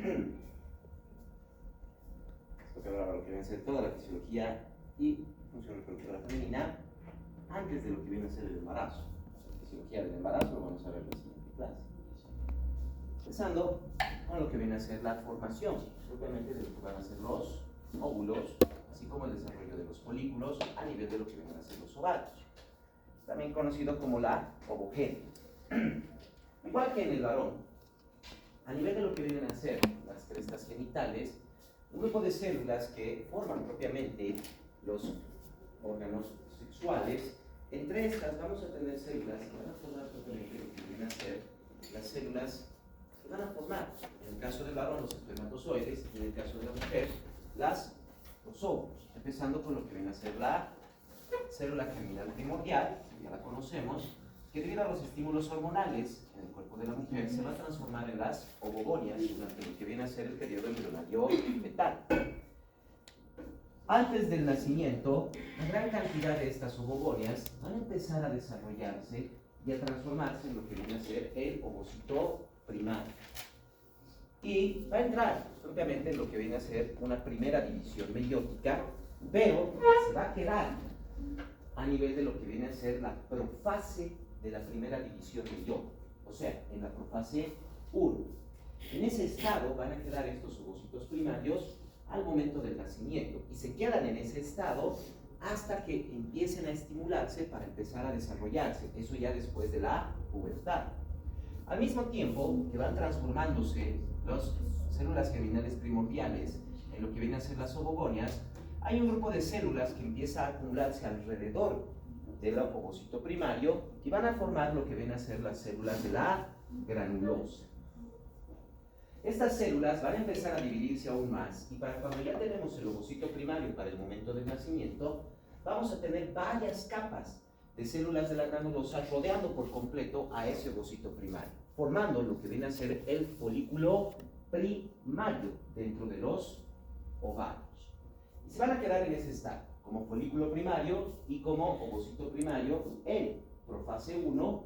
Esto que hablaba lo que viene a ser toda la fisiología y función reproductora femenina antes de lo que viene a ser el embarazo. La fisiología del embarazo lo vamos a ver en la siguiente clase. Empezando con lo que viene a ser la formación, propiamente de lo que van a ser los óvulos, así como el desarrollo de los folículos a nivel de lo que vienen a ser los ovarios, también conocido como la ovogénesis. Igual que en el varón, a nivel de lo que vienen a ser las crestas genitales, un grupo de células que forman propiamente los órganos sexuales. Entre estas vamos a tener células que van a formar propiamente lo que vienen a ser las células que van a formar, en el caso del varón, los espermatozoides, y en el caso de la mujer, los óvulos, empezando con lo que viene a ser la célula germinal primordial, ya la conocemos, que debido a los estímulos hormonales en el cuerpo de la mujer se va a transformar en las ovogonias durante lo que viene a ser el periodo embrionario fetal. Antes del nacimiento, una gran cantidad de estas ovogonias van a empezar a desarrollarse y a transformarse en lo que viene a ser el ovocito primario. Y va a entrar propiamente en lo que viene a ser una primera división meiótica, pero se va a quedar a nivel de lo que viene a ser la profase de la primera división meiótica, o sea, en la profase 1. En ese estado van a quedar estos ovocitos primarios al momento del nacimiento y se quedan en ese estado hasta que empiecen a estimularse para empezar a desarrollarse, eso ya después de la pubertad. Al mismo tiempo que van transformándose las células germinales primordiales en lo que vienen a ser las ovogonias, hay un grupo de células que empieza a acumularse alrededor del ovocito primario y van a formar lo que vienen a ser las células de la granulosa. Estas células van a empezar a dividirse aún más y para cuando ya tenemos el ovocito primario para el momento del nacimiento, vamos a tener varias capas de células de la granulosa rodeando por completo a ese ovocito primario, formando lo que viene a ser el folículo primario dentro de los ovarios. Y se van a quedar en ese estado, como folículo primario y como ovocito primario en profase 1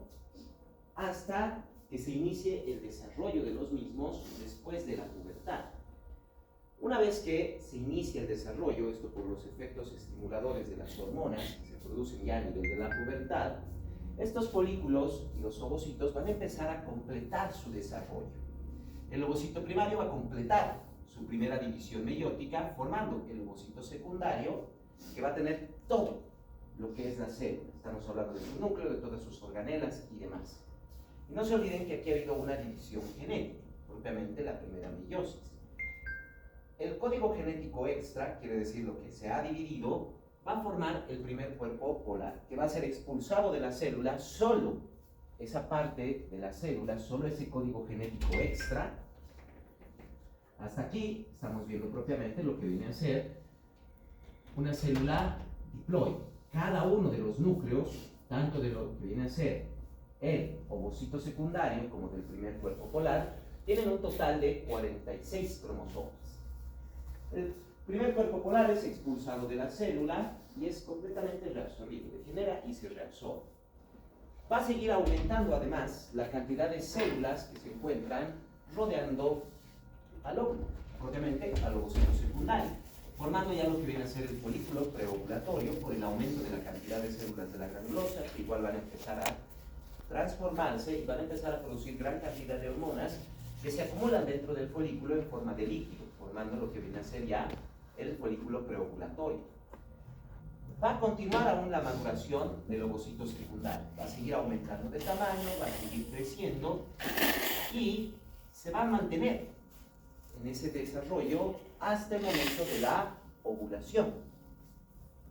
hasta que se inicie el desarrollo de los mismos después de la pubertad. Una vez que se inicia el desarrollo, esto por los efectos estimuladores de las hormonas que se producen ya a nivel de la pubertad, estos folículos y los ovocitos van a empezar a completar su desarrollo. El ovocito primario va a completar su primera división meiótica formando el ovocito secundario que va a tener todo lo que es la célula. Estamos hablando de su núcleo, de todas sus organelas y demás. Y no se olviden que aquí ha habido una división genética, propiamente la primera meiosis. El código genético extra, quiere decir lo que se ha dividido, va a formar el primer cuerpo polar, que va a ser expulsado de la célula, solo esa parte de la célula, solo ese código genético extra. Hasta aquí estamos viendo propiamente lo que viene a ser una célula diploide. Cada uno de los núcleos, tanto de lo que viene a ser el ovocito secundario como del primer cuerpo polar, tienen un total de 46 cromosomas. El primer cuerpo polar es expulsado de la célula y es completamente reabsorbido, degenera y se reabsorbe. Va a seguir aumentando además la cantidad de células que se encuentran rodeando al óvulo, propiamente al ovocito secundario, formando ya lo que viene a ser el folículo preovulatorio por el aumento de la cantidad de células de la granulosa, que igual van a empezar a transformarse y van a empezar a producir gran cantidad de hormonas que se acumulan dentro del folículo en forma de líquido, formando lo que viene a ser ya el folículo preovulatorio. Va a continuar aún la maduración del ovocito secundario, va a seguir aumentando de tamaño, va a seguir creciendo y se va a mantener en ese desarrollo hasta el momento de la ovulación.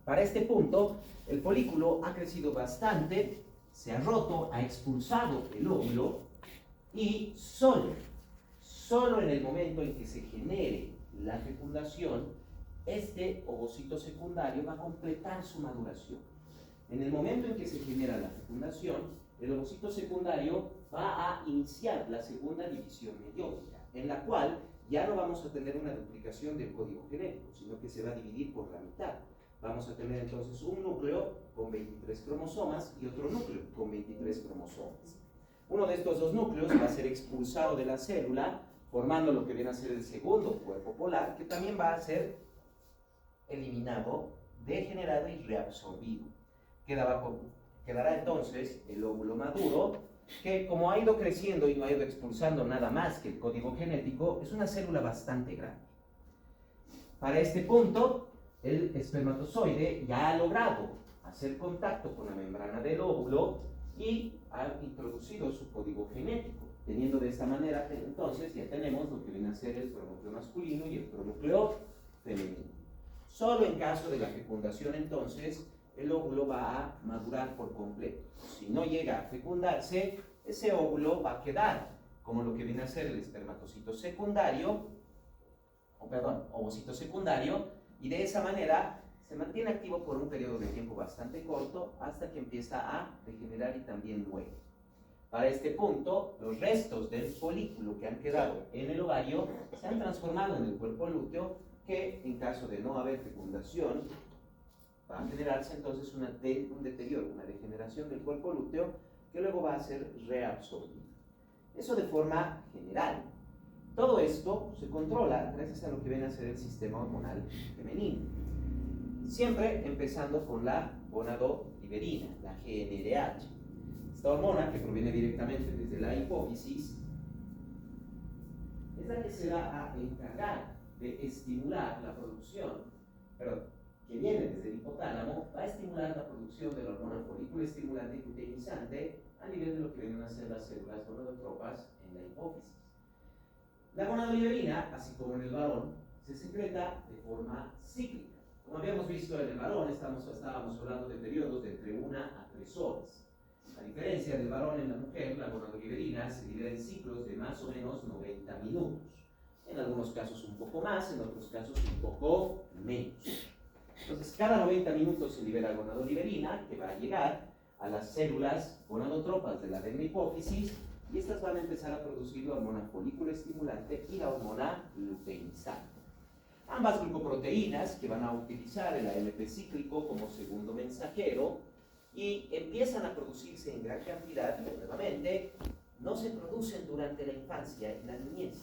Para este punto, el folículo ha crecido bastante, se ha roto, ha expulsado el óvulo y solo en el momento en que se genere la fecundación, este ovocito secundario va a completar su maduración. En el momento en que se genera la fecundación, el ovocito secundario va a iniciar la segunda división meiótica, en la cual ya no vamos a tener una duplicación del código genético, sino que se va a dividir por la mitad. Vamos a tener entonces un núcleo con 23 cromosomas y otro núcleo con 23 cromosomas. Uno de estos dos núcleos va a ser expulsado de la célula formando lo que viene a ser el segundo cuerpo polar, que también va a ser eliminado, degenerado y reabsorbido. Quedará entonces el óvulo maduro, que como ha ido creciendo y no ha ido expulsando nada más que el código genético, es una célula bastante grande. Para este punto, el espermatozoide ya ha logrado hacer contacto con la membrana del óvulo y ha introducido su código genético. Teniendo de esta manera, entonces ya tenemos lo que viene a ser el pronúcleo masculino y el pronúcleo femenino. Solo en caso de la fecundación, entonces, el óvulo va a madurar por completo. Si no llega a fecundarse, ese óvulo va a quedar como lo que viene a ser el espermatocito secundario, ovocito secundario, y de esa manera se mantiene activo por un periodo de tiempo bastante corto hasta que empieza a degenerar y también muere. Para este punto, los restos del folículo que han quedado en el ovario se han transformado en el cuerpo lúteo, que en caso de no haber fecundación va a generarse entonces un deterioro, una degeneración del cuerpo lúteo que luego va a ser reabsorbido. Eso de forma general. Todo esto se controla gracias a lo que viene a ser el sistema hormonal femenino. Siempre empezando con la gonadotropina, la GnRH. Esta hormona, que proviene directamente desde la hipófisis, es la que se va a encargar de estimular la producción, que viene desde el hipotálamo, va a estimular la producción de la hormona folículo estimulante y luteinizante a nivel de lo que vienen a ser las células gonadotropas en la hipófisis. La gonadotropina, así como en el varón, se secreta de forma cíclica. Como habíamos visto en el varón, estábamos hablando de periodos de entre 1 a 3 horas. A diferencia del varón en la mujer, la gonadotropina se divide en ciclos de más o menos 90 minutos. En algunos casos un poco más, en otros casos un poco menos. Entonces, cada 90 minutos se libera gonadotropina, que va a llegar a las células gonadotropas de la hipófisis, y estas van a empezar a producir la hormona folículo estimulante y la hormona luteinizante. Ambas glucoproteínas que van a utilizar el AMP cíclico como segundo mensajero y empiezan a producirse en gran cantidad, pero nuevamente no se producen durante la infancia y la niñez.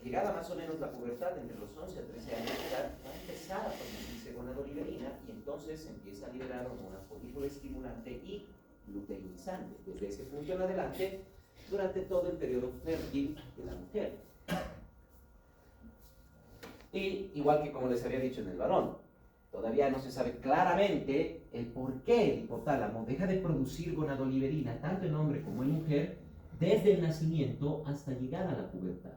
Llegada más o menos la pubertad, entre los 11 a 13 años de edad, va a empezar a producirse gonadotropina y entonces se empieza a liberar hormona folículo estimulante y luteinizante. Desde ese punto en adelante, durante todo el periodo fértil de la mujer. Y igual que como les había dicho en el varón, todavía no se sabe claramente el por qué el hipotálamo deja de producir gonadotropina tanto en hombre como en mujer desde el nacimiento hasta llegar a la pubertad.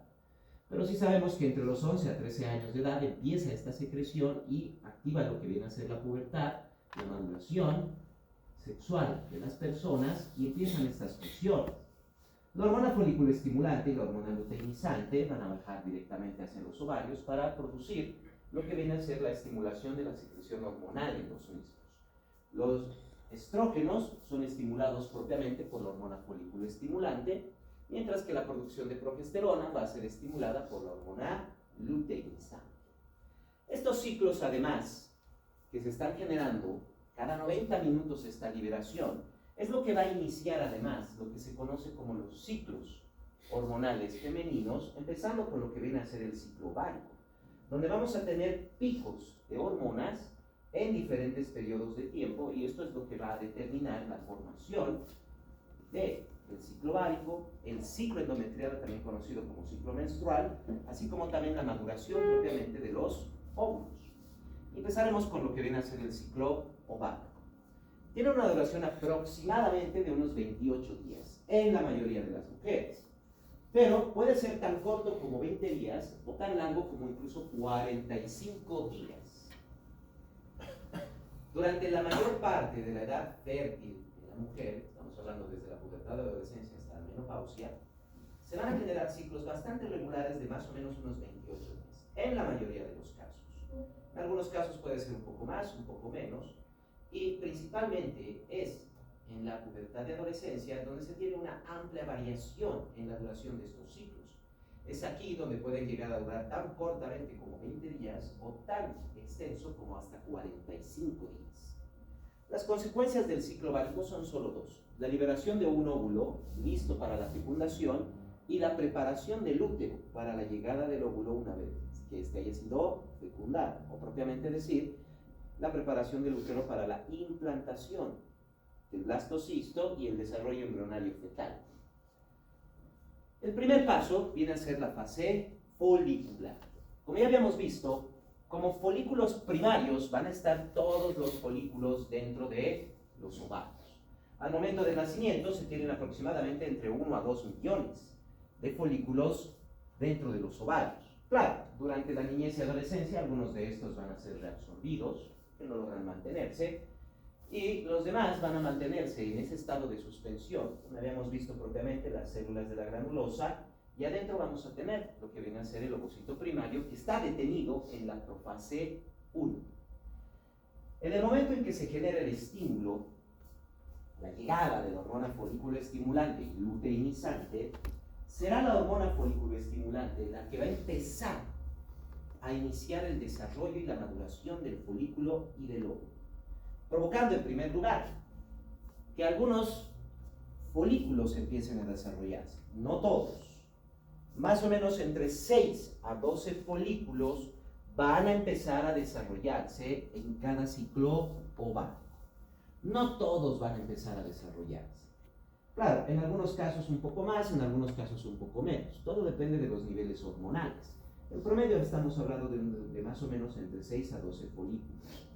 Pero sí sabemos que entre los 11 a 13 años de edad empieza esta secreción y activa lo que viene a ser la pubertad, la maduración sexual de las personas y empiezan estas funciones. La hormona folículo estimulante y la hormona luteinizante van a bajar directamente hacia los ovarios para producir lo que viene a ser la estimulación de la secreción hormonal en los mismos. Los estrógenos son estimulados propiamente por la hormona folículo estimulante, mientras que la producción de progesterona va a ser estimulada por la hormona luteinizante. Estos ciclos, además, que se están generando cada 90 minutos esta liberación, es lo que va a iniciar además lo que se conoce como los ciclos hormonales femeninos, empezando con lo que viene a ser el ciclo ovárico, donde vamos a tener picos de hormonas en diferentes periodos de tiempo, y esto es lo que va a determinar la formación del ciclo ovárico, el ciclo endometrial, también conocido como ciclo menstrual, así como también la maduración propiamente de los óvulos. Empezaremos con lo que viene a ser el ciclo ovárico. Tiene una duración aproximadamente de unos 28 días en la mayoría de las mujeres, pero puede ser tan corto como 20 días o tan largo como incluso 45 días. Durante la mayor parte de la edad fértil de la mujer, estamos hablando desde la pubertad, la adolescencia hasta la menopausia, se van a generar ciclos bastante regulares de más o menos unos 28 días, en la mayoría de los casos. En algunos casos puede ser un poco más, un poco menos, y principalmente es en la pubertad de adolescencia donde se tiene una amplia variación en la duración de estos ciclos. Es aquí donde pueden llegar a durar tan cortamente como 20 días o tan extenso como hasta 45 días. Las consecuencias del ciclo ovárico son solo dos: la liberación de un óvulo listo para la fecundación y la preparación del útero para la llegada del óvulo una vez que éste haya sido fecundado, o propiamente decir, la preparación del útero para la implantación del blastocisto y el desarrollo embrionario fetal. El primer paso viene a ser la fase folicular. Como ya habíamos visto, como folículos primarios van a estar todos los folículos dentro de los ovarios. Al momento del nacimiento se tienen aproximadamente entre 1 a 2 millones de folículos dentro de los ovarios. Claro, durante la niñez y adolescencia algunos de estos van a ser reabsorbidos, que no logran mantenerse, y los demás van a mantenerse en ese estado de suspensión. Como habíamos visto propiamente, las células de la granulosa, y adentro vamos a tener lo que viene a ser el ovocito primario, que está detenido en la profase 1. En el momento en que se genera el estímulo, la llegada de la hormona folículo estimulante y luteinizante, será la hormona folículo estimulante la que va a empezar a iniciar el desarrollo y la maduración del folículo y del óvulo, provocando en primer lugar que algunos folículos empiecen a desarrollarse, no todos. Más o menos entre 6 a 12 folículos van a empezar a desarrollarse en cada ciclo ovárico. No todos van a empezar a desarrollarse. Claro, en algunos casos un poco más, en algunos casos un poco menos. Todo depende de los niveles hormonales. En promedio estamos hablando de más o menos entre 6 a 12 folículos.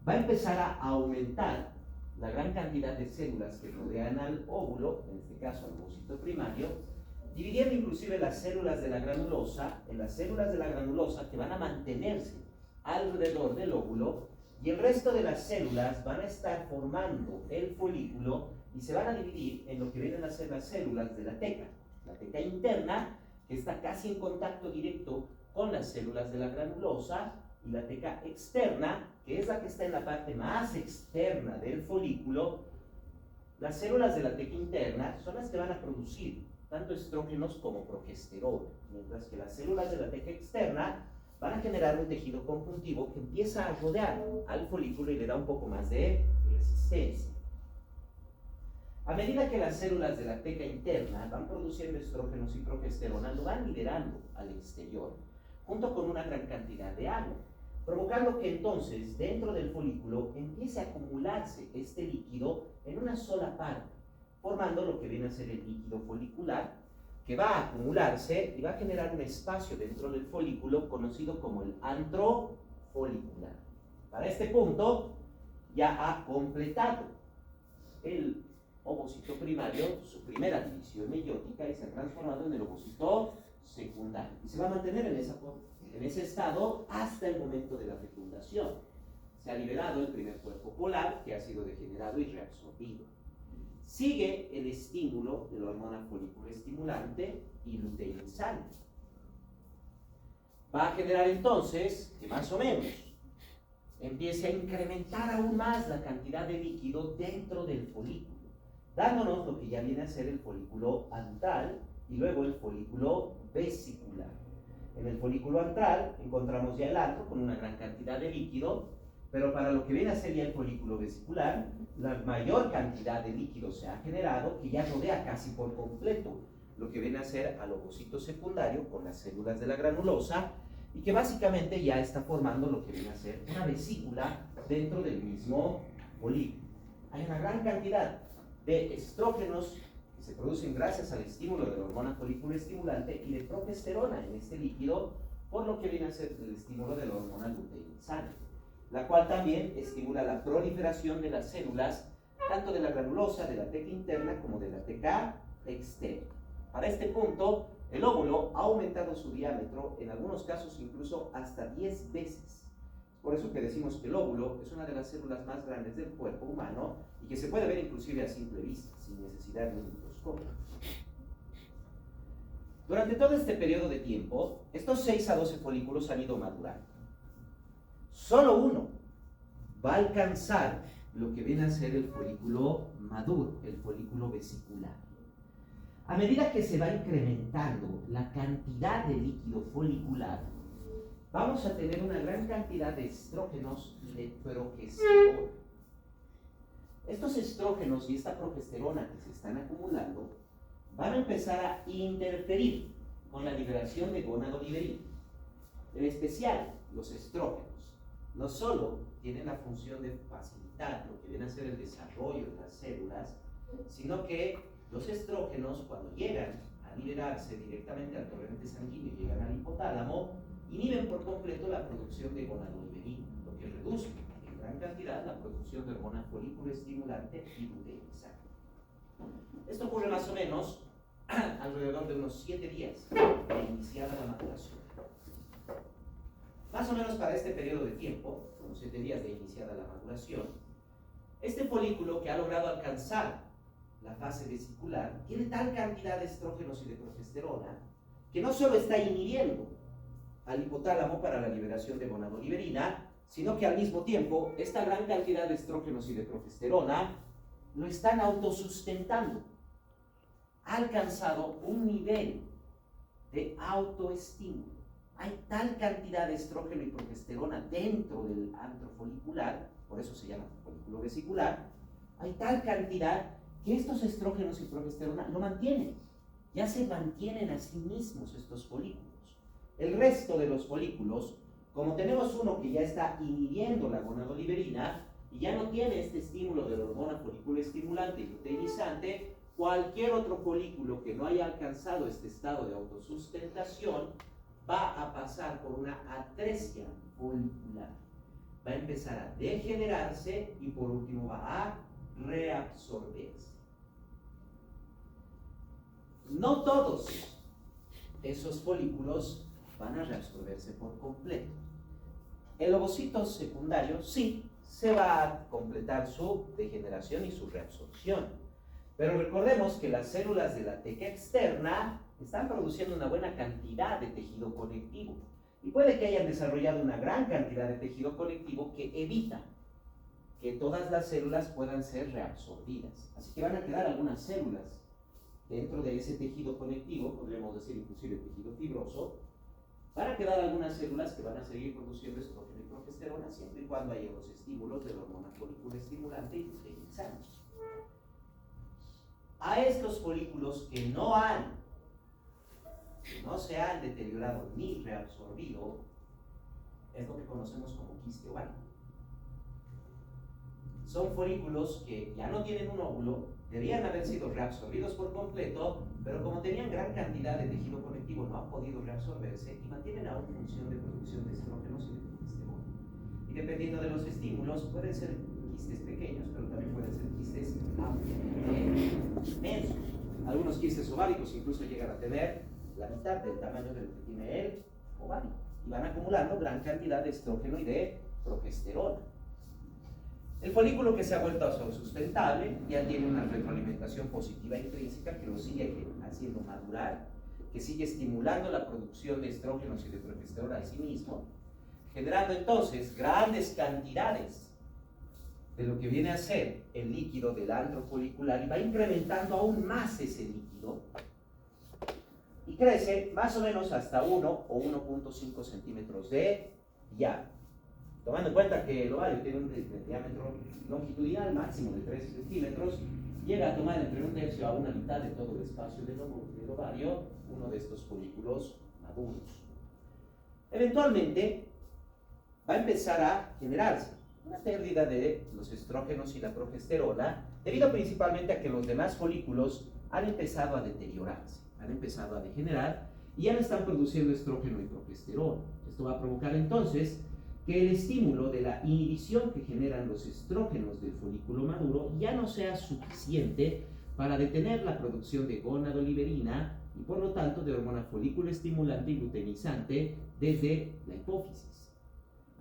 Va a empezar a aumentar la gran cantidad de células que rodean al óvulo, en este caso al ovocito primario, dividiendo inclusive las células de la granulosa en las células de la granulosa que van a mantenerse alrededor del óvulo, y el resto de las células van a estar formando el folículo y se van a dividir en lo que vienen a ser las células de la teca interna, que está casi en contacto directo con las células de la granulosa, y la teca externa, que es la que está en la parte más externa del folículo. Las células de la teca interna son las que van a producir tanto estrógenos como progesterona, mientras que las células de la teca externa van a generar un tejido conjuntivo que empieza a rodear al folículo y le da un poco más de resistencia. A medida que las células de la teca interna van produciendo estrógenos y progesterona, lo van liberando al exterior, junto con una gran cantidad de agua, provocando que entonces dentro del folículo empiece a acumularse este líquido en una sola parte, formando lo que viene a ser el líquido folicular, que va a acumularse y va a generar un espacio dentro del folículo conocido como el antro folicular. Para este punto ya ha completado el ovocito primario su primera división meiótica y se ha transformado en el ovocito secundario. Y se va a mantener en ese estado hasta el momento de la fecundación. Se ha liberado el primer cuerpo polar, que ha sido degenerado y reabsorbido. Sigue el estímulo de la hormona folículo estimulante y luteinizante. Va a generar entonces que más o menos empiece a incrementar aún más la cantidad de líquido dentro del folículo, dándonos lo que ya viene a ser el folículo antral y luego el folículo vesicular. En el folículo antral encontramos ya el antro con una gran cantidad de líquido, pero para lo que viene a ser ya el folículo vesicular, la mayor cantidad de líquido se ha generado, que ya rodea casi por completo lo que viene a ser al ovocito secundario con las células de la granulosa, y que básicamente ya está formando lo que viene a ser una vesícula dentro del mismo folículo. Hay una gran cantidad de estrógenos que se producen gracias al estímulo de la hormona folículo estimulante y de progesterona en este líquido, por lo que viene a ser el estímulo de la hormona luteinizante, la cual también estimula la proliferación de las células, tanto de la granulosa, de la teca interna, como de la teca externa. Para este punto, el óvulo ha aumentado su diámetro, en algunos casos incluso hasta 10 veces. Por eso que decimos que el óvulo es una de las células más grandes del cuerpo humano y que se puede ver inclusive a simple vista, sin necesidad de un microscopio. Durante todo este periodo de tiempo, estos 6 a 12 folículos han ido madurando. Solo uno va a alcanzar lo que viene a ser el folículo maduro, el folículo vesicular. A medida que se va incrementando la cantidad de líquido folicular, vamos a tener una gran cantidad de estrógenos y de progesterona. Estos estrógenos y esta progesterona que se están acumulando van a empezar a interferir con la liberación de gonadoliberina. En especial, los estrógenos no solo tienen la función de facilitar lo que viene a ser el desarrollo de las células, sino que los estrógenos, cuando llegan a liberarse directamente al torrente sanguíneo y llegan al hipotálamo, inhiben por completo la producción de gonadoliberina, lo que reduce en gran cantidad la producción de hormona folículo estimulante y luteinizante. Esto ocurre más o menos alrededor de unos 7 días de iniciada la maduración. Más o menos para este periodo de tiempo, unos 7 días de iniciada la maduración, este folículo que ha logrado alcanzar la fase vesicular tiene tal cantidad de estrógenos y de progesterona que no solo está inhibiendo al hipotálamo para la liberación de gonadoliberina, sino que al mismo tiempo esta gran cantidad de estrógenos y de progesterona lo están autosustentando. Ha alcanzado un nivel de autoestímulo. Hay tal cantidad de estrógeno y progesterona dentro del antro folicular, por eso se llama folículo vesicular, hay tal cantidad que estos estrógenos y progesterona lo mantienen. Ya se mantienen a sí mismos estos folículos. El resto de los folículos, como tenemos uno que ya está inhibiendo la gonadoliberina y ya no tiene este estímulo de la hormona folículo estimulante y luteinizante, cualquier otro folículo que no haya alcanzado este estado de autosustentación va a pasar por una atresia folicular. Va a empezar a degenerarse y por último va a reabsorberse. No todos esos folículos van a reabsorberse por completo. El ovocito secundario sí se va a completar su degeneración y su reabsorción. Pero recordemos que las células de la teca externa están produciendo una buena cantidad de tejido conectivo y puede que hayan desarrollado una gran cantidad de tejido conectivo que evita que todas las células puedan ser reabsorbidas. Así que van a quedar algunas células dentro de ese tejido conectivo, podríamos decir inclusive tejido fibroso. Van a quedar algunas células que van a seguir produciendo estrógeno y progesterona siempre y cuando haya los estímulos de la hormona folículo estimulante y luteinizante. A estos folículos que no se han deteriorado ni reabsorbido, es lo que conocemos como quiste ovárico. Son folículos que ya no tienen un óvulo, debían haber sido reabsorbidos por completo, pero como tenían gran cantidad de tejido conectivo no han podido reabsorberse y mantienen aún función de producción de estrógenos y de progesterona. Y dependiendo de los estímulos, pueden ser quistes pequeños, pero también pueden ser quistes inmensos. Algunos quistes ováricos incluso llegan a tener la mitad del tamaño del que tiene el ovario y van acumulando gran cantidad de estrógeno y de progesterona. El folículo que se ha vuelto autosustentable ya tiene una retroalimentación positiva intrínseca que lo sigue haciendo madurar, que sigue estimulando la producción de estrógenos y de progesterona en sí mismo, generando entonces grandes cantidades de lo que viene a ser el líquido del antro folicular y va incrementando aún más ese líquido y crece más o menos hasta 1 o 1.5 centímetros de diámetro. Tomando en cuenta que el ovario tiene un diámetro longitudinal máximo de 13 centímetros, llega a tomar entre un tercio a una mitad de todo el espacio del ovario uno de estos folículos maduros. Eventualmente va a empezar a generarse una pérdida de los estrógenos y la progesterona, debido principalmente a que los demás folículos han empezado a deteriorarse, han empezado a degenerar y ya no están produciendo estrógeno y progesterona. Esto va a provocar entonces que el estímulo de la inhibición que generan los estrógenos del folículo maduro ya no sea suficiente para detener la producción de gonadoliberina y por lo tanto de hormona folículo estimulante y luteinizante desde la hipófisis.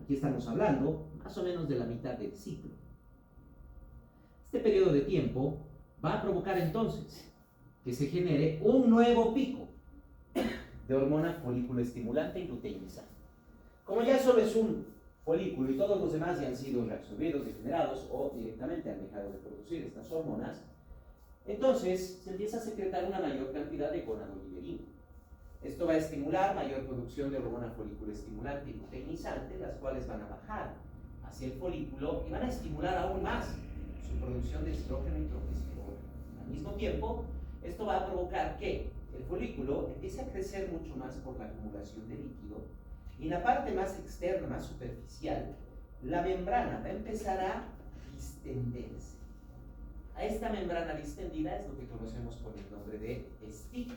Aquí estamos hablando más o menos de la mitad del ciclo. Este periodo de tiempo va a provocar entonces que se genere un nuevo pico de hormona folículo estimulante y luteinizante. Como ya solo es un folículo y todos los demás ya han sido reabsorbidos, degenerados o directamente han dejado de producir estas hormonas, entonces se empieza a secretar una mayor cantidad de gonadoliberina. Esto va a estimular mayor producción de hormona folículo estimulante y luteinizante, las cuales van a bajar hacia el folículo y van a estimular aún más su producción de estrógeno y progesterona. Al mismo tiempo, Esto va a provocar que el folículo empiece a crecer mucho más por la acumulación de líquido y en la parte más externa, más superficial, la membrana va a empezar a distenderse. A esta membrana distendida es lo que conocemos con el nombre de estigma.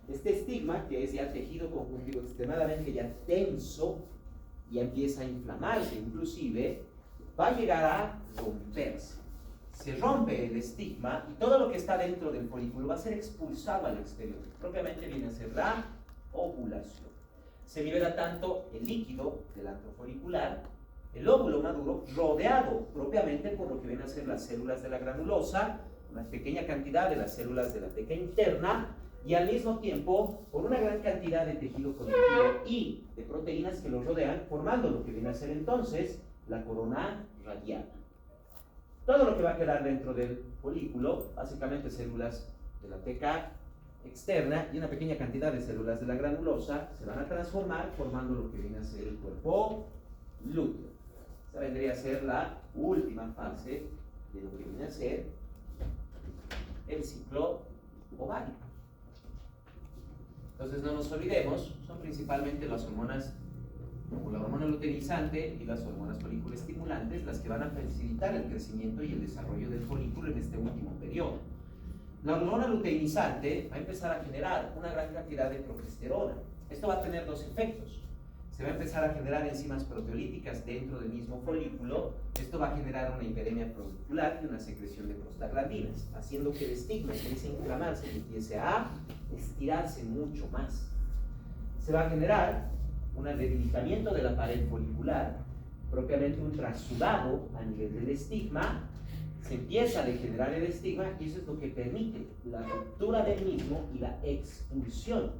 Este estigma, que es ya tejido conjuntivo extremadamente ya tenso, ya empieza a inflamarse inclusive, va a llegar a romperse. Se rompe el estigma y todo lo que está dentro del folículo va a ser expulsado al exterior. Propiamente viene a ser la ovulación. Se libera tanto el líquido del antro folicular, el óvulo maduro, rodeado propiamente por lo que vienen a ser las células de la granulosa, una pequeña cantidad de las células de la teca interna, y al mismo tiempo por una gran cantidad de tejido conectivo y de proteínas que lo rodean, formando lo que viene a ser entonces la corona radiada. Todo lo que va a quedar dentro del folículo, básicamente células de la teca externa y una pequeña cantidad de células de la granulosa, se van a transformar formando lo que viene a ser el cuerpo lúteo. Esta vendría a ser la última fase de lo que viene a ser el ciclo ovárico. Entonces no nos olvidemos, son principalmente las hormonas, como la hormona luteinizante y las hormonas folículo-estimulantes, las que van a facilitar el crecimiento y el desarrollo del folículo en este último periodo. La hormona luteinizante va a empezar a generar una gran cantidad de progesterona. Esto va a tener dos efectos. Se va a empezar a generar enzimas proteolíticas dentro del mismo folículo. Esto va a generar una hiperemia follicular y una secreción de prostaglandinas, haciendo que el estigma empiece a inflamarse y empiece a estirarse mucho más. Se va a generar un debilitamiento de la pared folicular, propiamente un trasudado a nivel del estigma. Se empieza a degenerar el estigma y eso es lo que permite la ruptura del mismo y la expulsión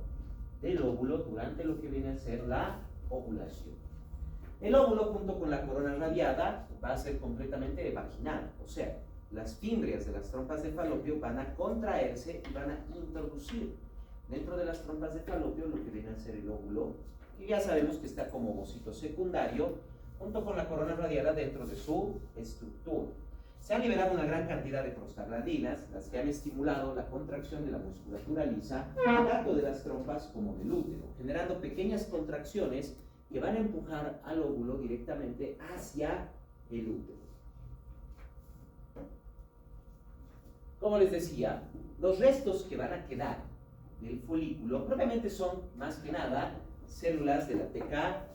del óvulo durante lo que viene a ser la ovulación. El óvulo junto con la corona radiada va a ser completamente vaginal, o sea, las fimbrias de las trompas de falopio van a contraerse y van a introducir dentro de las trompas de falopio lo que viene a ser el óvulo, que ya sabemos que está como ovocito secundario, junto con la corona radiada dentro de su estructura. Se ha liberado una gran cantidad de prostaglandinas, las que han estimulado la contracción de la musculatura lisa, tanto de las trompas como del útero, generando pequeñas contracciones que van a empujar al óvulo directamente hacia el útero. Como les decía, los restos que van a quedar del folículo propiamente son más que nada células de la teca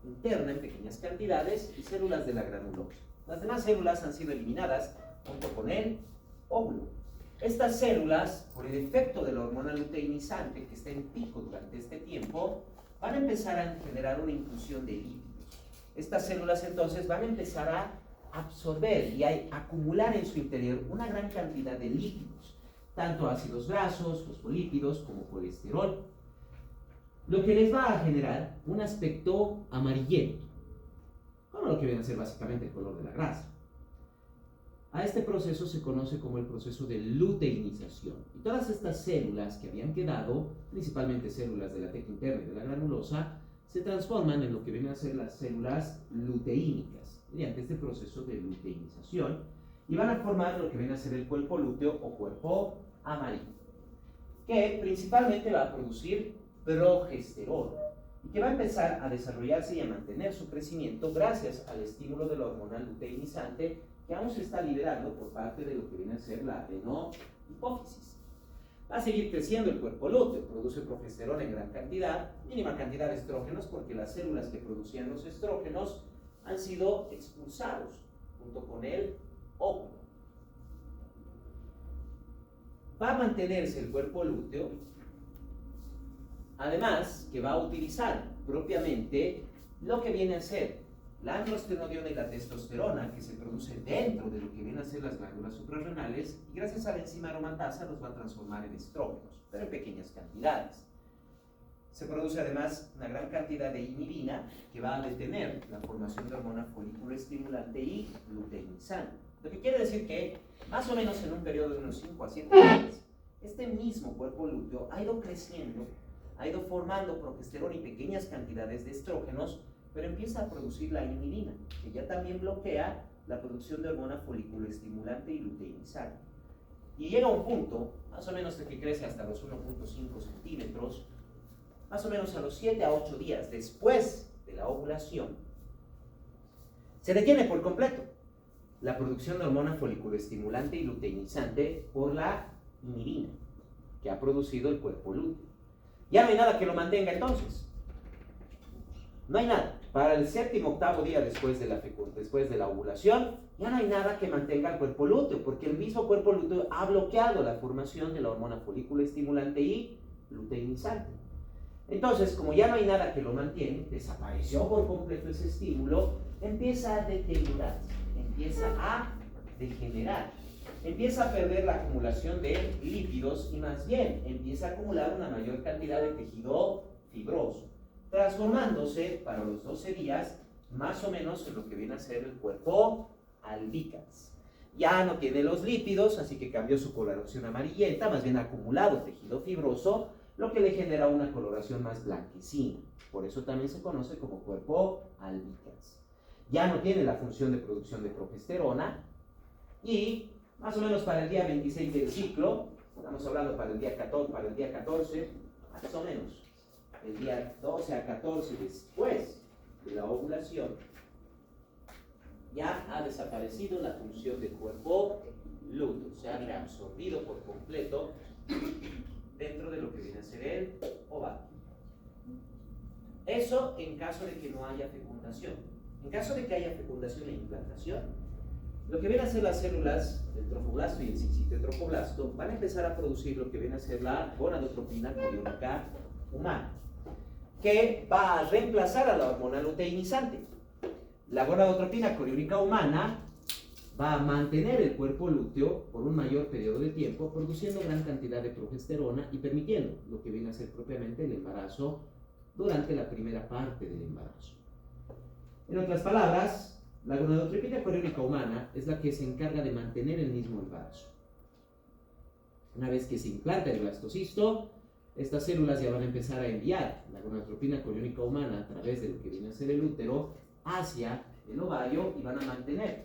interna en pequeñas cantidades y células de la granulosa. Las demás células han sido eliminadas junto con el óvulo. Estas células, por el efecto de la hormona luteinizante que está en pico durante este tiempo, van a empezar a generar una inclusión de lípidos. Estas células entonces van a empezar a absorber y a acumular en su interior una gran cantidad de lípidos, tanto ácidos grasos, fosfolípidos como colesterol, lo que les va a generar un aspecto amarillento, como lo que viene a ser básicamente el color de la grasa. A este proceso se conoce como el proceso de luteinización. Y todas estas células que habían quedado, principalmente células de la teca interna y de la granulosa, se transforman en lo que vienen a ser las células luteínicas, mediante este proceso de luteinización, y van a formar lo que viene a ser el cuerpo lúteo o cuerpo amarillo, que principalmente va a producir progesterona, y que va a empezar a desarrollarse y a mantener su crecimiento gracias al estímulo de la hormona luteinizante que aún se está liberando por parte de lo que viene a ser la adenohipófisis. Va a seguir creciendo el cuerpo lúteo, produce progesterona en gran cantidad, mínima cantidad de estrógenos porque las células que producían los estrógenos han sido expulsados junto con el óvulo. Va a mantenerse el cuerpo lúteo, además que va a utilizar propiamente lo que viene a ser la androstenodiona y la testosterona que se produce dentro de lo que vienen a ser las glándulas suprarrenales y gracias a la enzima aromatasa los va a transformar en estrógenos, pero en pequeñas cantidades. Se produce además una gran cantidad de inhibina que va a detener la formación de hormona folículo estimulante y luteinizante. Lo que quiere decir que más o menos en un periodo de unos 5 a 7 meses, este mismo cuerpo lúteo ha ido creciendo, ha ido formando progesterona y pequeñas cantidades de estrógenos, pero empieza a producir la inhibina, que ya también bloquea la producción de hormona folículo estimulante y luteinizante. y llega a un punto, más o menos de que crece hasta los 1.5 centímetros, más o menos a los 7 a 8 días después de la ovulación, se detiene por completo la producción de hormona foliculoestimulante y luteinizante por la inhibina que ha producido el cuerpo lúteo. Ya no hay nada que lo mantenga entonces. No hay nada. Para el séptimo, octavo día después de la ovulación, ya no hay nada que mantenga el cuerpo lúteo, porque el mismo cuerpo lúteo ha bloqueado la formación de la hormona folículo-estimulante y luteinizante. Entonces, como ya no hay nada que lo mantiene, desapareció por completo ese estímulo, empieza a deteriorarse, empieza a degenerar, empieza a perder la acumulación de lípidos y más bien empieza a acumular una mayor cantidad de tejido fibroso, transformándose para los 12 días más o menos en lo que viene a ser el cuerpo albicans. Ya no tiene los lípidos, así que cambió su coloración amarillenta, más bien ha acumulado tejido fibroso, lo que le genera una coloración más blanquecina. Por eso también se conoce como cuerpo albicans. Ya no tiene la función de producción de progesterona y más o menos para el día 26 del ciclo, estamos hablando para el día 14, más o menos, el día 12 a 14 después de la ovulación, ya ha desaparecido la función del cuerpo lúteo, se ha reabsorbido por completo dentro de lo que viene a ser el ovario. Eso en caso de que no haya fecundación. En caso de que haya fecundación e implantación, lo que viene a ser las células del trofoblasto y el sincitio trofoblasto van a empezar a producir lo que viene a ser la gonadotropina coriónica humana, que va a reemplazar a la hormona luteinizante. La gonadotropina coriónica humana va a mantener el cuerpo lúteo por un mayor periodo de tiempo, produciendo gran cantidad de progesterona y permitiendo lo que viene a ser propiamente el embarazo durante la primera parte del embarazo. En otras palabras, la gonadotropina coriónica humana es la que se encarga de mantener el mismo embarazo. Una vez que se implanta el blastocisto, estas células ya van a empezar a enviar la gonadotropina coriónica humana a través de lo que viene a ser el útero hacia el ovario y van a mantener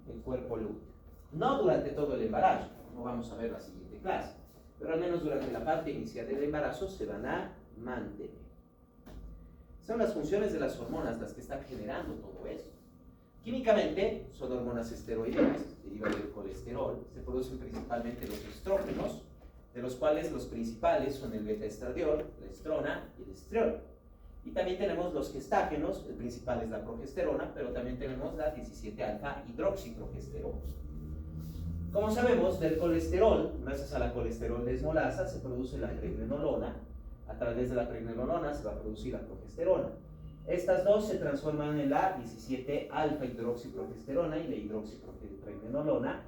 el cuerpo lúteo. No durante todo el embarazo, como vamos a ver en la siguiente clase, pero al menos durante la parte inicial del embarazo se van a mantener. Son las funciones de las hormonas las que están generando todo esto. Químicamente son hormonas esteroideas, derivan del colesterol, se producen principalmente los estrógenos, de los cuales los principales son el beta-estradiol, la estrona y el estriol. Y también tenemos los gestágenos, el principal es la progesterona, pero también tenemos la 17-alfa hidroxiprogesterona. Como sabemos, del colesterol, gracias a la colesterol desmolasa, se produce la pregnenolona. A través de la pregnenolona se va a producir la progesterona. Estas dos se transforman en la 17-alfa hidroxiprogesterona y la hidroxipregnenolona,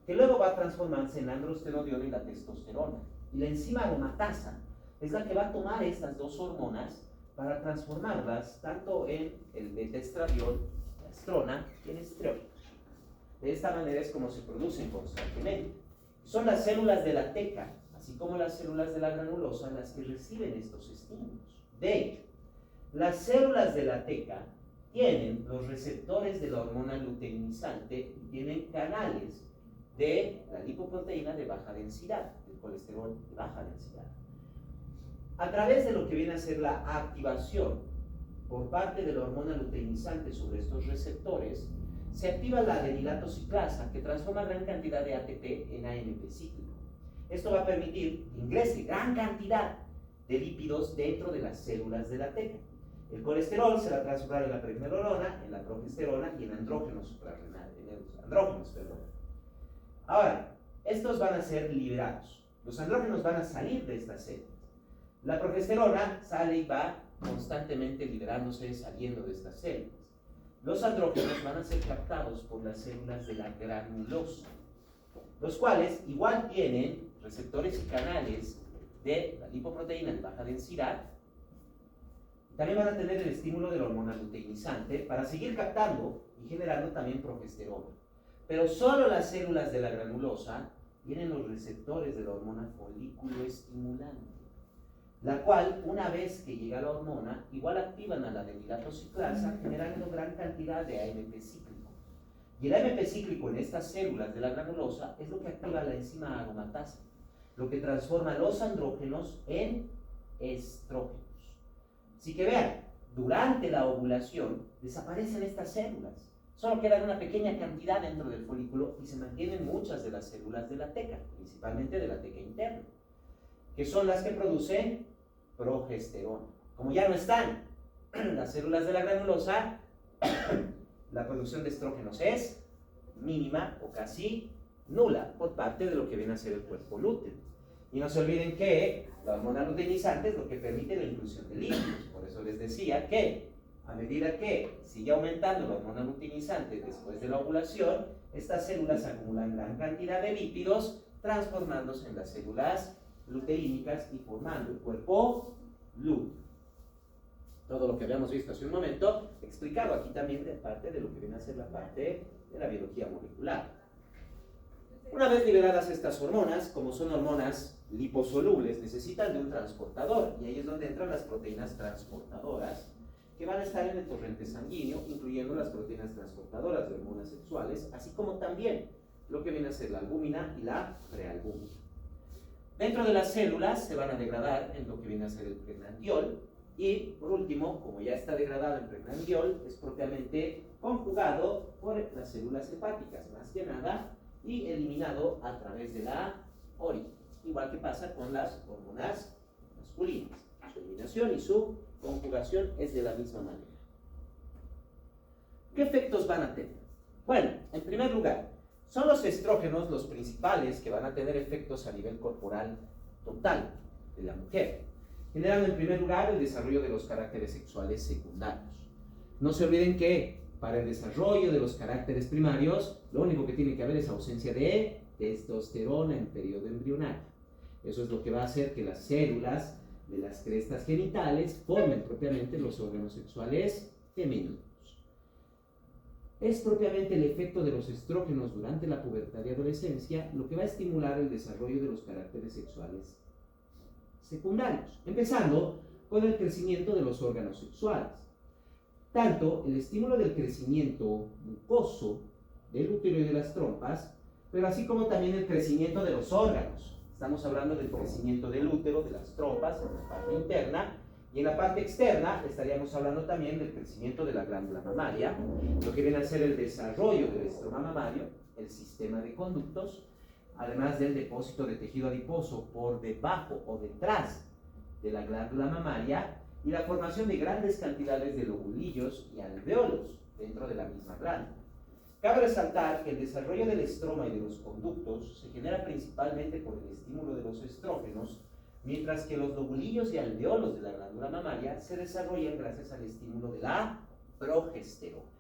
que luego va a transformarse en la androstenediol y la testosterona. Y la enzima aromatasa es la que va a tomar estas dos hormonas para transformarlas tanto en el beta-estradiol, la estrona y el estriol. De esta manera es como se producen constantemente. Son las células de la teca, así como las células de la granulosa, las que reciben estos estímulos. De hecho, las células de la teca tienen los receptores de la hormona luteinizante y tienen canales de la lipoproteína de baja densidad, del colesterol de baja densidad. A través de lo que viene a ser la activación por parte de la hormona luteinizante sobre estos receptores, se activa la adenilato ciclasa que transforma gran cantidad de ATP en AMP cíclico. Esto va a permitir que ingrese gran cantidad de lípidos dentro de las células de la teca. El colesterol se va a transformar en la pregnenolona, en la progesterona y en andrógenos suprarrenales, Ahora, estos van a ser liberados. Los andrógenos van a salir de estas células. La progesterona sale y va constantemente liberándose, saliendo de estas células. Los andrógenos van a ser captados por las células de la granulosa, los cuales igual tienen receptores y canales de la lipoproteína de baja densidad. También van a tener el estímulo de la hormona luteinizante para seguir captando y generando también progesterona. Pero solo las células de la granulosa tienen los receptores de la hormona folículo-estimulante, la cual, una vez que llega la hormona, igual activan a la adenilato ciclasa, generando gran cantidad de AMP cíclico. Y el AMP cíclico en estas células de la granulosa es lo que activa la enzima aromatasa, lo que transforma los andrógenos en estrógenos. Así que vean, durante la ovulación desaparecen estas células. Solo queda una pequeña cantidad dentro del folículo y se mantienen muchas de las células de la teca, principalmente de la teca interna, que son las que producen progesterona. Como ya no están las células de la granulosa, la producción de estrógenos es mínima o casi nula por parte de lo que viene a ser el cuerpo lúteo. Y no se olviden que la hormona luteinizante es lo que permite la inclusión de lípidos. Por eso les decía que a medida que sigue aumentando la hormona luteinizante después de la ovulación, estas células acumulan gran cantidad de lípidos, transformándose en las células luteínicas y formando el cuerpo lúteo. Todo lo que habíamos visto hace un momento, explicado aquí también de parte de lo que viene a ser la parte de la biología molecular. Una vez liberadas estas hormonas, como son hormonas liposolubles, necesitan de un transportador, y ahí es donde entran las proteínas transportadoras, que van a estar en el torrente sanguíneo, incluyendo las proteínas transportadoras de hormonas sexuales, así como también lo que viene a ser la albúmina y la prealbúmina. Dentro de las células se van a degradar en lo que viene a ser el pregnanolol, y por último, como ya está degradado el pregnanolol, es propiamente conjugado por las células hepáticas, más que nada, y eliminado a través de la orina, igual que pasa con las hormonas masculinas. Su eliminación y su conjugación es de la misma manera. ¿Qué efectos van a tener? Bueno, en primer lugar, son los estrógenos los principales que van a tener efectos a nivel corporal total de la mujer, generando en primer lugar el desarrollo de los caracteres sexuales secundarios. No se olviden que para el desarrollo de los caracteres primarios, lo único que tiene que haber es ausencia de testosterona en periodo embrionario. Eso es lo que va a hacer que las células de las crestas genitales formen propiamente los órganos sexuales femeninos. Es propiamente el efecto de los estrógenos durante la pubertad y adolescencia lo que va a estimular el desarrollo de los caracteres sexuales secundarios, empezando con el crecimiento de los órganos sexuales. Tanto el estímulo del crecimiento mucoso del útero y de las trompas, pero así como también el crecimiento de los órganos. Estamos hablando del crecimiento del útero, de las trompas, en la parte interna, y en la parte externa estaríamos hablando también del crecimiento de la glándula mamaria, lo que viene a ser el desarrollo del estroma mamario, el sistema de conductos, además del depósito de tejido adiposo por debajo o detrás de la glándula mamaria, y la formación de grandes cantidades de lobulillos y alvéolos dentro de la misma glándula. Cabe resaltar que el desarrollo del estroma y de los conductos se genera principalmente por el estímulo de los estrógenos, mientras que los lobulillos y alvéolos de la glándula mamaria se desarrollan gracias al estímulo de la progesterona.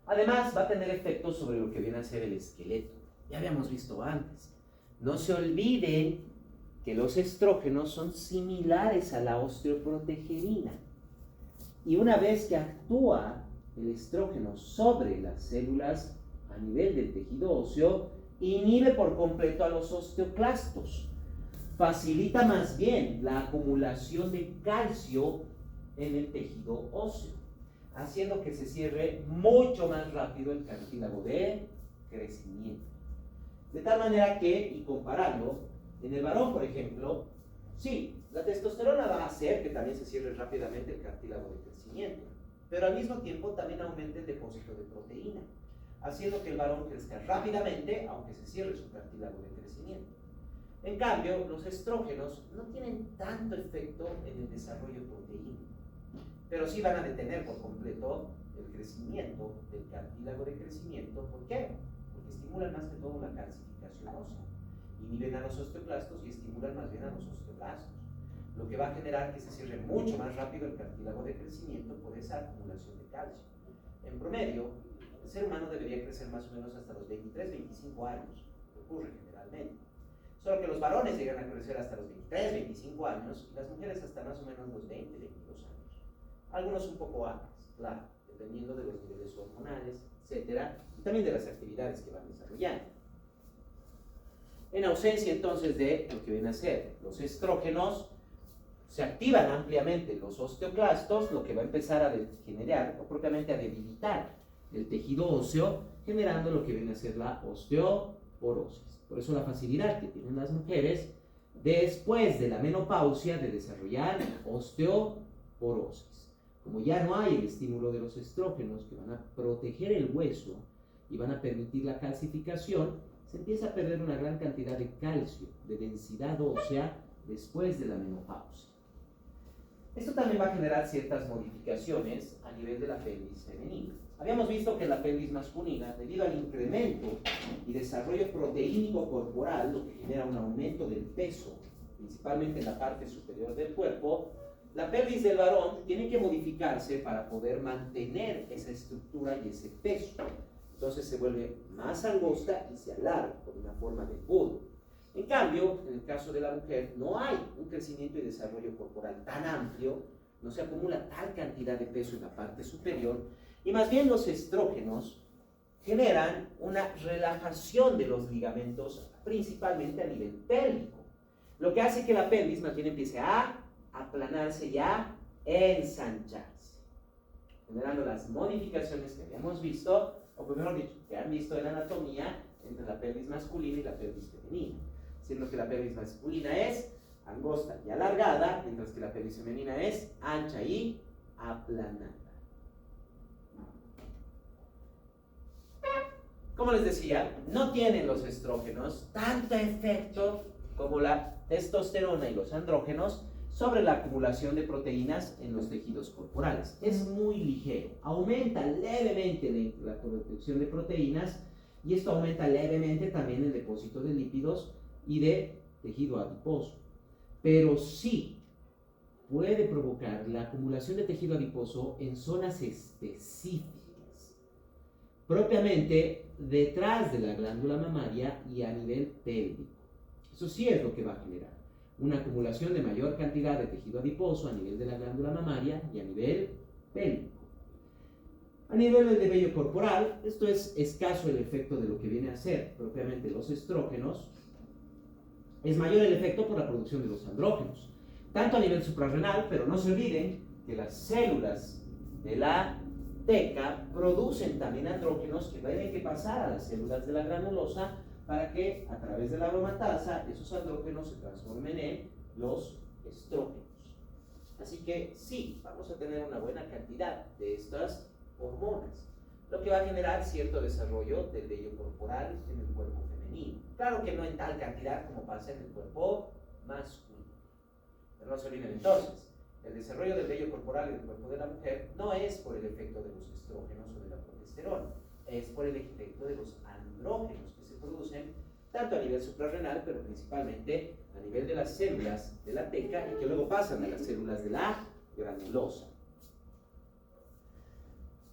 Además, va a tener efectos sobre lo que viene a ser el esqueleto. Ya habíamos visto antes. No se olviden que los estrógenos son similares a la osteoprotegerina. Y una vez que actúa el estrógeno sobre las células a nivel del tejido óseo, inhibe por completo a los osteoclastos. Facilita más bien la acumulación de calcio en el tejido óseo, haciendo que se cierre mucho más rápido el cartílago de crecimiento. De tal manera que, y comparando, en el varón, por ejemplo, sí, la testosterona va a hacer que también se cierre rápidamente el cartílago de crecimiento, pero al mismo tiempo también aumenta el depósito de proteína, haciendo que el varón crezca rápidamente, aunque se cierre su cartílago de crecimiento. En cambio, los estrógenos no tienen tanto efecto en el desarrollo proteínico, pero sí van a detener por completo el crecimiento del cartílago de crecimiento. ¿Por qué? Porque estimulan más que todo la calcificación ósea. Inhiben a los osteoclastos y estimulan más bien a los osteoblastos, lo que va a generar que se cierre mucho más rápido el cartílago de crecimiento por esa acumulación de calcio. En promedio, el ser humano debería crecer más o menos hasta los 23-25 años, ocurre generalmente. Solo que los varones llegan a crecer hasta los 23-25 años y las mujeres hasta más o menos los 20-22 años. Algunos un poco antes, claro, dependiendo de los niveles hormonales, etcétera, y también de las actividades que van desarrollando. En ausencia entonces de lo que viene a ser los estrógenos, se activan ampliamente los osteoclastos, lo que va a empezar a degenerar o propiamente a debilitar el tejido óseo, generando lo que viene a ser la osteoporosis. Por eso la facilidad que tienen las mujeres después de la menopausia de desarrollar osteoporosis. Como ya no hay el estímulo de los estrógenos que van a proteger el hueso y van a permitir la calcificación, se empieza a perder una gran cantidad de calcio, de densidad ósea, después de la menopausia. Esto también va a generar ciertas modificaciones a nivel de la pelvis femenina. Habíamos visto que en la pelvis masculina, debido al incremento y desarrollo proteínico corporal, lo que genera un aumento del peso, principalmente en la parte superior del cuerpo, la pelvis del varón tiene que modificarse para poder mantener esa estructura y ese peso. Entonces se vuelve más angosta y se alarga con una forma de embudo. En cambio, en el caso de la mujer, no hay un crecimiento y desarrollo corporal tan amplio, no se acumula tal cantidad de peso en la parte superior, y más bien los estrógenos generan una relajación de los ligamentos, principalmente a nivel pélvico, lo que hace que la pelvis más bien empiece a aplanarse y a ensancharse, generando las modificaciones que habíamos visto, o mejor dicho, que han visto en la anatomía entre la pelvis masculina y la pelvis femenina, siendo que la pelvis masculina es angosta y alargada, mientras que la pelvis femenina es ancha y aplanada. Como les decía, no tienen los estrógenos tanto efecto como la testosterona y los andrógenos sobre la acumulación de proteínas en los tejidos corporales. Es muy ligero, aumenta levemente la producción de proteínas y esto aumenta levemente también el depósito de lípidos y de tejido adiposo. Pero sí puede provocar la acumulación de tejido adiposo en zonas específicas, propiamente detrás de la glándula mamaria y a nivel pélvico. Eso sí es lo que va a generar una acumulación de mayor cantidad de tejido adiposo a nivel de la glándula mamaria y a nivel pélvico. A nivel del vello corporal, esto es escaso el efecto de lo que viene a ser propiamente los estrógenos. Es mayor el efecto por la producción de los andrógenos, tanto a nivel suprarrenal, pero no se olviden que las células de la teca producen también andrógenos que tienen que pasar a las células de la granulosa para que a través de la aromatasa esos andrógenos se transformen en los estrógenos. Así que sí, vamos a tener una buena cantidad de estas hormonas, lo que va a generar cierto desarrollo del vello corporal en el cuerpo femenino. Claro que no en tal cantidad como pasa en el cuerpo masculino. Pero no se olviden entonces, el desarrollo del vello corporal en el cuerpo de la mujer no es por el efecto de los estrógenos o de la progesterona, es por el efecto de los andrógenos que se producen tanto a nivel suprarrenal, pero principalmente a nivel de las células de la teca y que luego pasan a las células de la granulosa.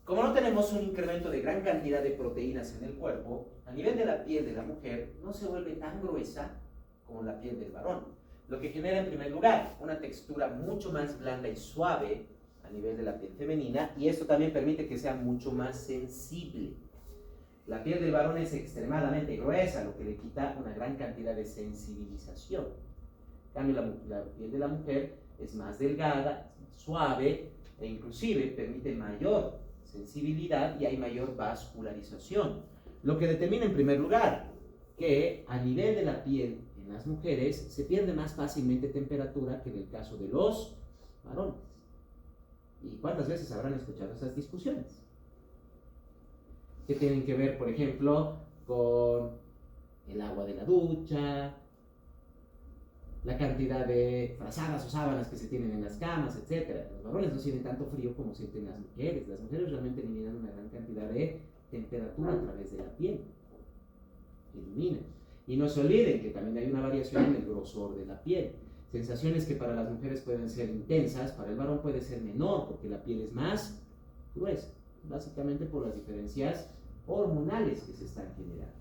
Como no tenemos un incremento de gran cantidad de proteínas en el cuerpo, a nivel de la piel de la mujer no se vuelve tan gruesa como la piel del varón, lo que genera en primer lugar una textura mucho más blanda y suave a nivel de la piel femenina, y esto también permite que sea mucho más sensible. La piel del varón es extremadamente gruesa, lo que le quita una gran cantidad de sensibilización. En cambio, la piel de la mujer es más delgada, es más suave e inclusive permite mayor sensibilidad y hay mayor vascularización, lo que determina en primer lugar que a nivel de la piel en las mujeres se pierde más fácilmente temperatura que en el caso de los varones. ¿Y cuántas veces habrán escuchado esas discusiones? Que tienen que ver, por ejemplo, con el agua de la ducha, la cantidad de frazadas o sábanas que se tienen en las camas, etc. Los varones no sienten tanto frío como sienten las mujeres. Las mujeres realmente eliminan una gran cantidad de temperatura a través de la piel. Eliminan. Y no se olviden que también hay una variación en el grosor de la piel. Sensaciones que para las mujeres pueden ser intensas, para el varón puede ser menor, porque la piel es más gruesa, básicamente por las diferencias hormonales que se están generando.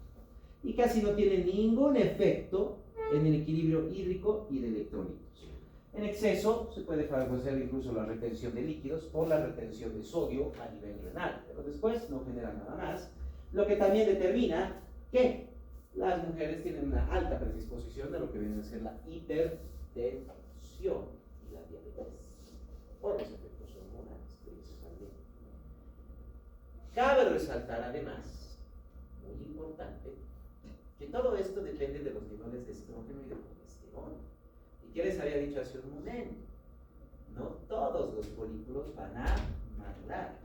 Y casi no tiene ningún efecto en el equilibrio hídrico y de electrolitos. En exceso se puede favorecer incluso la retención de líquidos o la retención de sodio a nivel renal, pero después no genera nada más, lo que también determina que las mujeres tienen una alta predisposición de lo que viene a ser la hipertensión y la diabetes por los efectos hormonales principalmente. Cabe resaltar además, muy importante, que todo esto depende de los niveles de estrógeno y de progesterona. ¿Y qué les había dicho hace un momento? No todos los folículos van a madurar.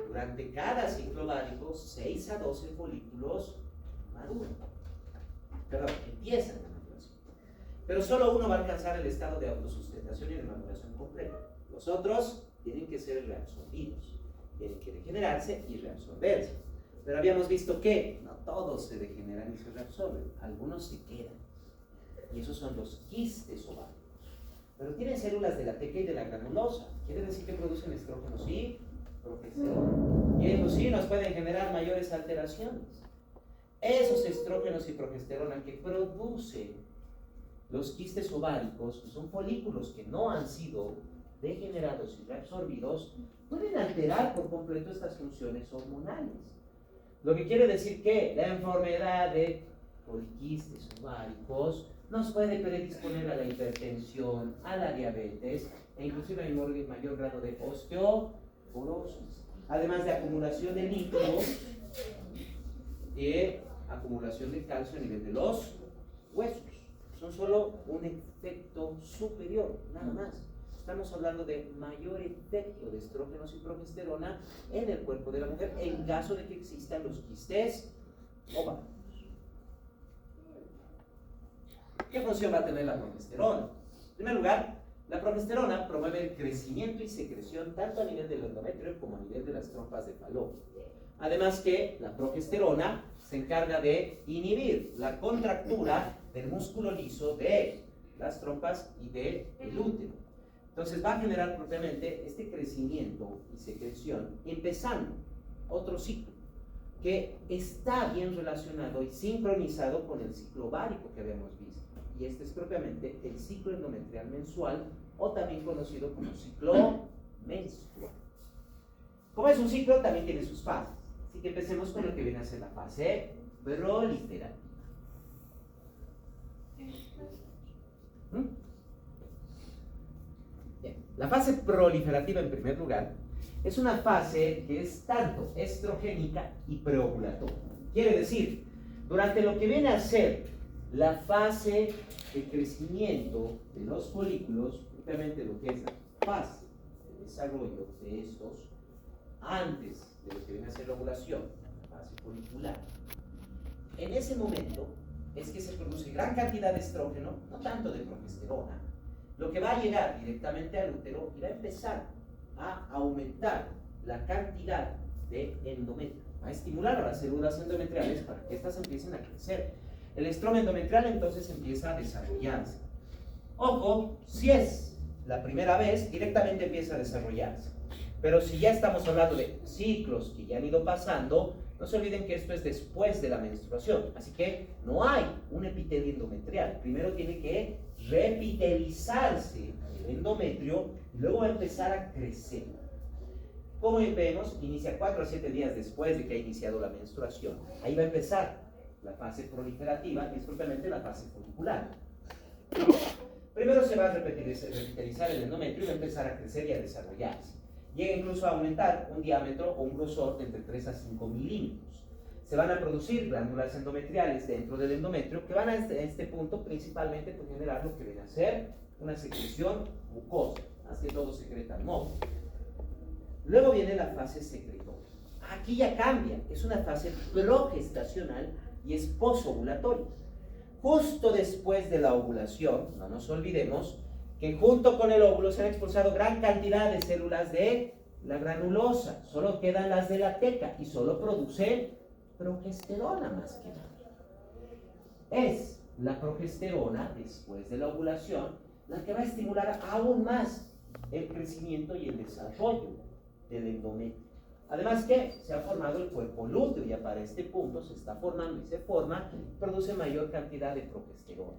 Durante cada ciclo ovárico, 6 a 12 folículos maduran. Perdón, empiezan la maduración. Pero solo uno va a alcanzar el estado de autosustentación y de maduración completa. Los otros tienen que ser reabsorbidos, tienen que degenerarse y reabsorberse. Pero habíamos visto que no todos se degeneran y se reabsorben, algunos se quedan. Y esos son los quistes ováricos. Pero tienen células de la teca y de la granulosa. Quiere decir que producen estrógenos y progesterona. Y esos sí nos pueden generar mayores alteraciones. Esos estrógenos y progesterona que producen los quistes ováricos, que son folículos que no han sido degenerados y reabsorbidos, pueden alterar por completo estas funciones hormonales. Lo que quiere decir que la enfermedad de poliquistes ováricos nos puede predisponer a la hipertensión, a la diabetes e inclusive a un mayor grado de osteoporosis, además de acumulación de líquidos y acumulación de calcio a nivel de los huesos. Son solo un efecto superior, nada más. Estamos hablando de mayor efecto de estrógenos y progesterona en el cuerpo de la mujer en caso de que existan los quistes ováricos. ¿Qué función va a tener la progesterona? En primer lugar, la progesterona promueve el crecimiento y secreción tanto a nivel del endometrio como a nivel de las trompas de falopio. Además que la progesterona se encarga de inhibir la contractura del músculo liso de las trompas y del útero. Entonces va a generar propiamente este crecimiento y secreción, empezando otro ciclo que está bien relacionado y sincronizado con el ciclo ovárico que habíamos visto. Y este es propiamente el ciclo endometrial mensual, o también conocido como ciclo menstrual. Como es un ciclo, también tiene sus fases. Así que empecemos con lo que viene a ser la fase proliferativa. Bien. La fase proliferativa, en primer lugar, es una fase que es tanto estrogénica y preovulatoria. Quiere decir, durante lo que viene a ser la fase de crecimiento de los folículos, propiamente lo que es la fase de desarrollo de estos, antes de lo que viene a ser la ovulación, la fase folicular, en ese momento es que se produce gran cantidad de estrógeno, no tanto de progesterona, lo que va a llegar directamente al útero y va a empezar a aumentar la cantidad de endometrio, va a estimular a las células endometriales para que éstas empiecen a crecer. El estroma endometrial entonces empieza a desarrollarse. Ojo, si es la primera vez, directamente empieza a desarrollarse. Pero si ya estamos hablando de ciclos que ya han ido pasando, no se olviden que esto es después de la menstruación. Así que no hay un epitelio endometrial. Primero tiene que repitelizarse el endometrio y luego va a empezar a crecer. Como vemos, inicia 4 a 7 días después de que ha iniciado la menstruación. Ahí va a empezar la fase proliferativa, que es propiamente la fase folicular. Primero se va a repitelizar el endometrio y va a empezar a crecer y a desarrollarse. Llega incluso a aumentar un diámetro o un grosor de entre 3 a 5 milímetros. Se van a producir glándulas endometriales dentro del endometrio que van a este punto principalmente por generar lo que viene a ser una secreción mucosa, más que todo secretan moco. Luego viene la fase secretoria. Aquí ya cambia, es una fase progestacional y es posovulatoria. Justo después de la ovulación, no nos olvidemos que junto con el óvulo se han expulsado gran cantidad de células de la granulosa, solo quedan las de la teca y solo producen progesterona más que nada. Es la progesterona, después de la ovulación, la que va a estimular aún más el crecimiento y el desarrollo del endometrio. Además que se ha formado el cuerpo lúteo, ya para este punto se está formando y se forma, produce mayor cantidad de progesterona.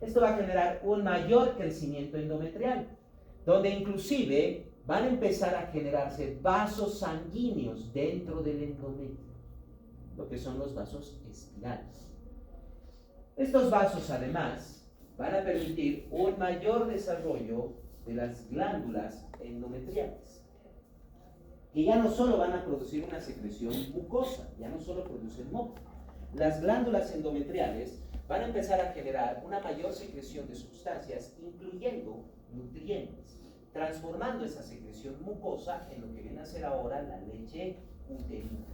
Esto va a generar un mayor crecimiento endometrial, donde inclusive van a empezar a generarse vasos sanguíneos dentro del endometrio, lo que son los vasos espirales. Estos vasos además van a permitir un mayor desarrollo de las glándulas endometriales. que ya no solo van a producir una secreción mucosa, ya no solo producen moco. Las glándulas endometriales van a empezar a generar una mayor secreción de sustancias, incluyendo nutrientes, transformando esa secreción mucosa en lo que viene a ser ahora la leche uterina.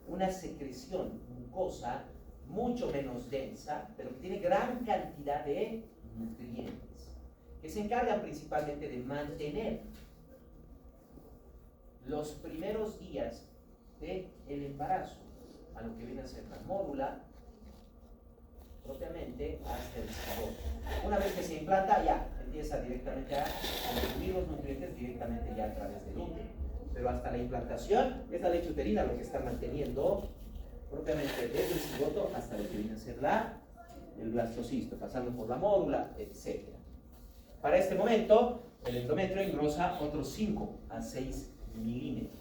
Una secreción mucosa mucho menos densa, pero que tiene gran cantidad de nutrientes, que se encargan principalmente de mantener los primeros días del ensambarazo a lo que viene a ser la mórula, propiamente hasta el cigoto. Una vez que se implanta, ya empieza directamente a consumir los nutrientes directamente ya a través del útero. Pero hasta la implantación es la leche uterina lo que está manteniendo propiamente desde el cigoto hasta lo que viene a ser el blastocisto, pasando por la mórula, etc. Para este momento, el endometrio engrosa otros 5 a 6 milímetros.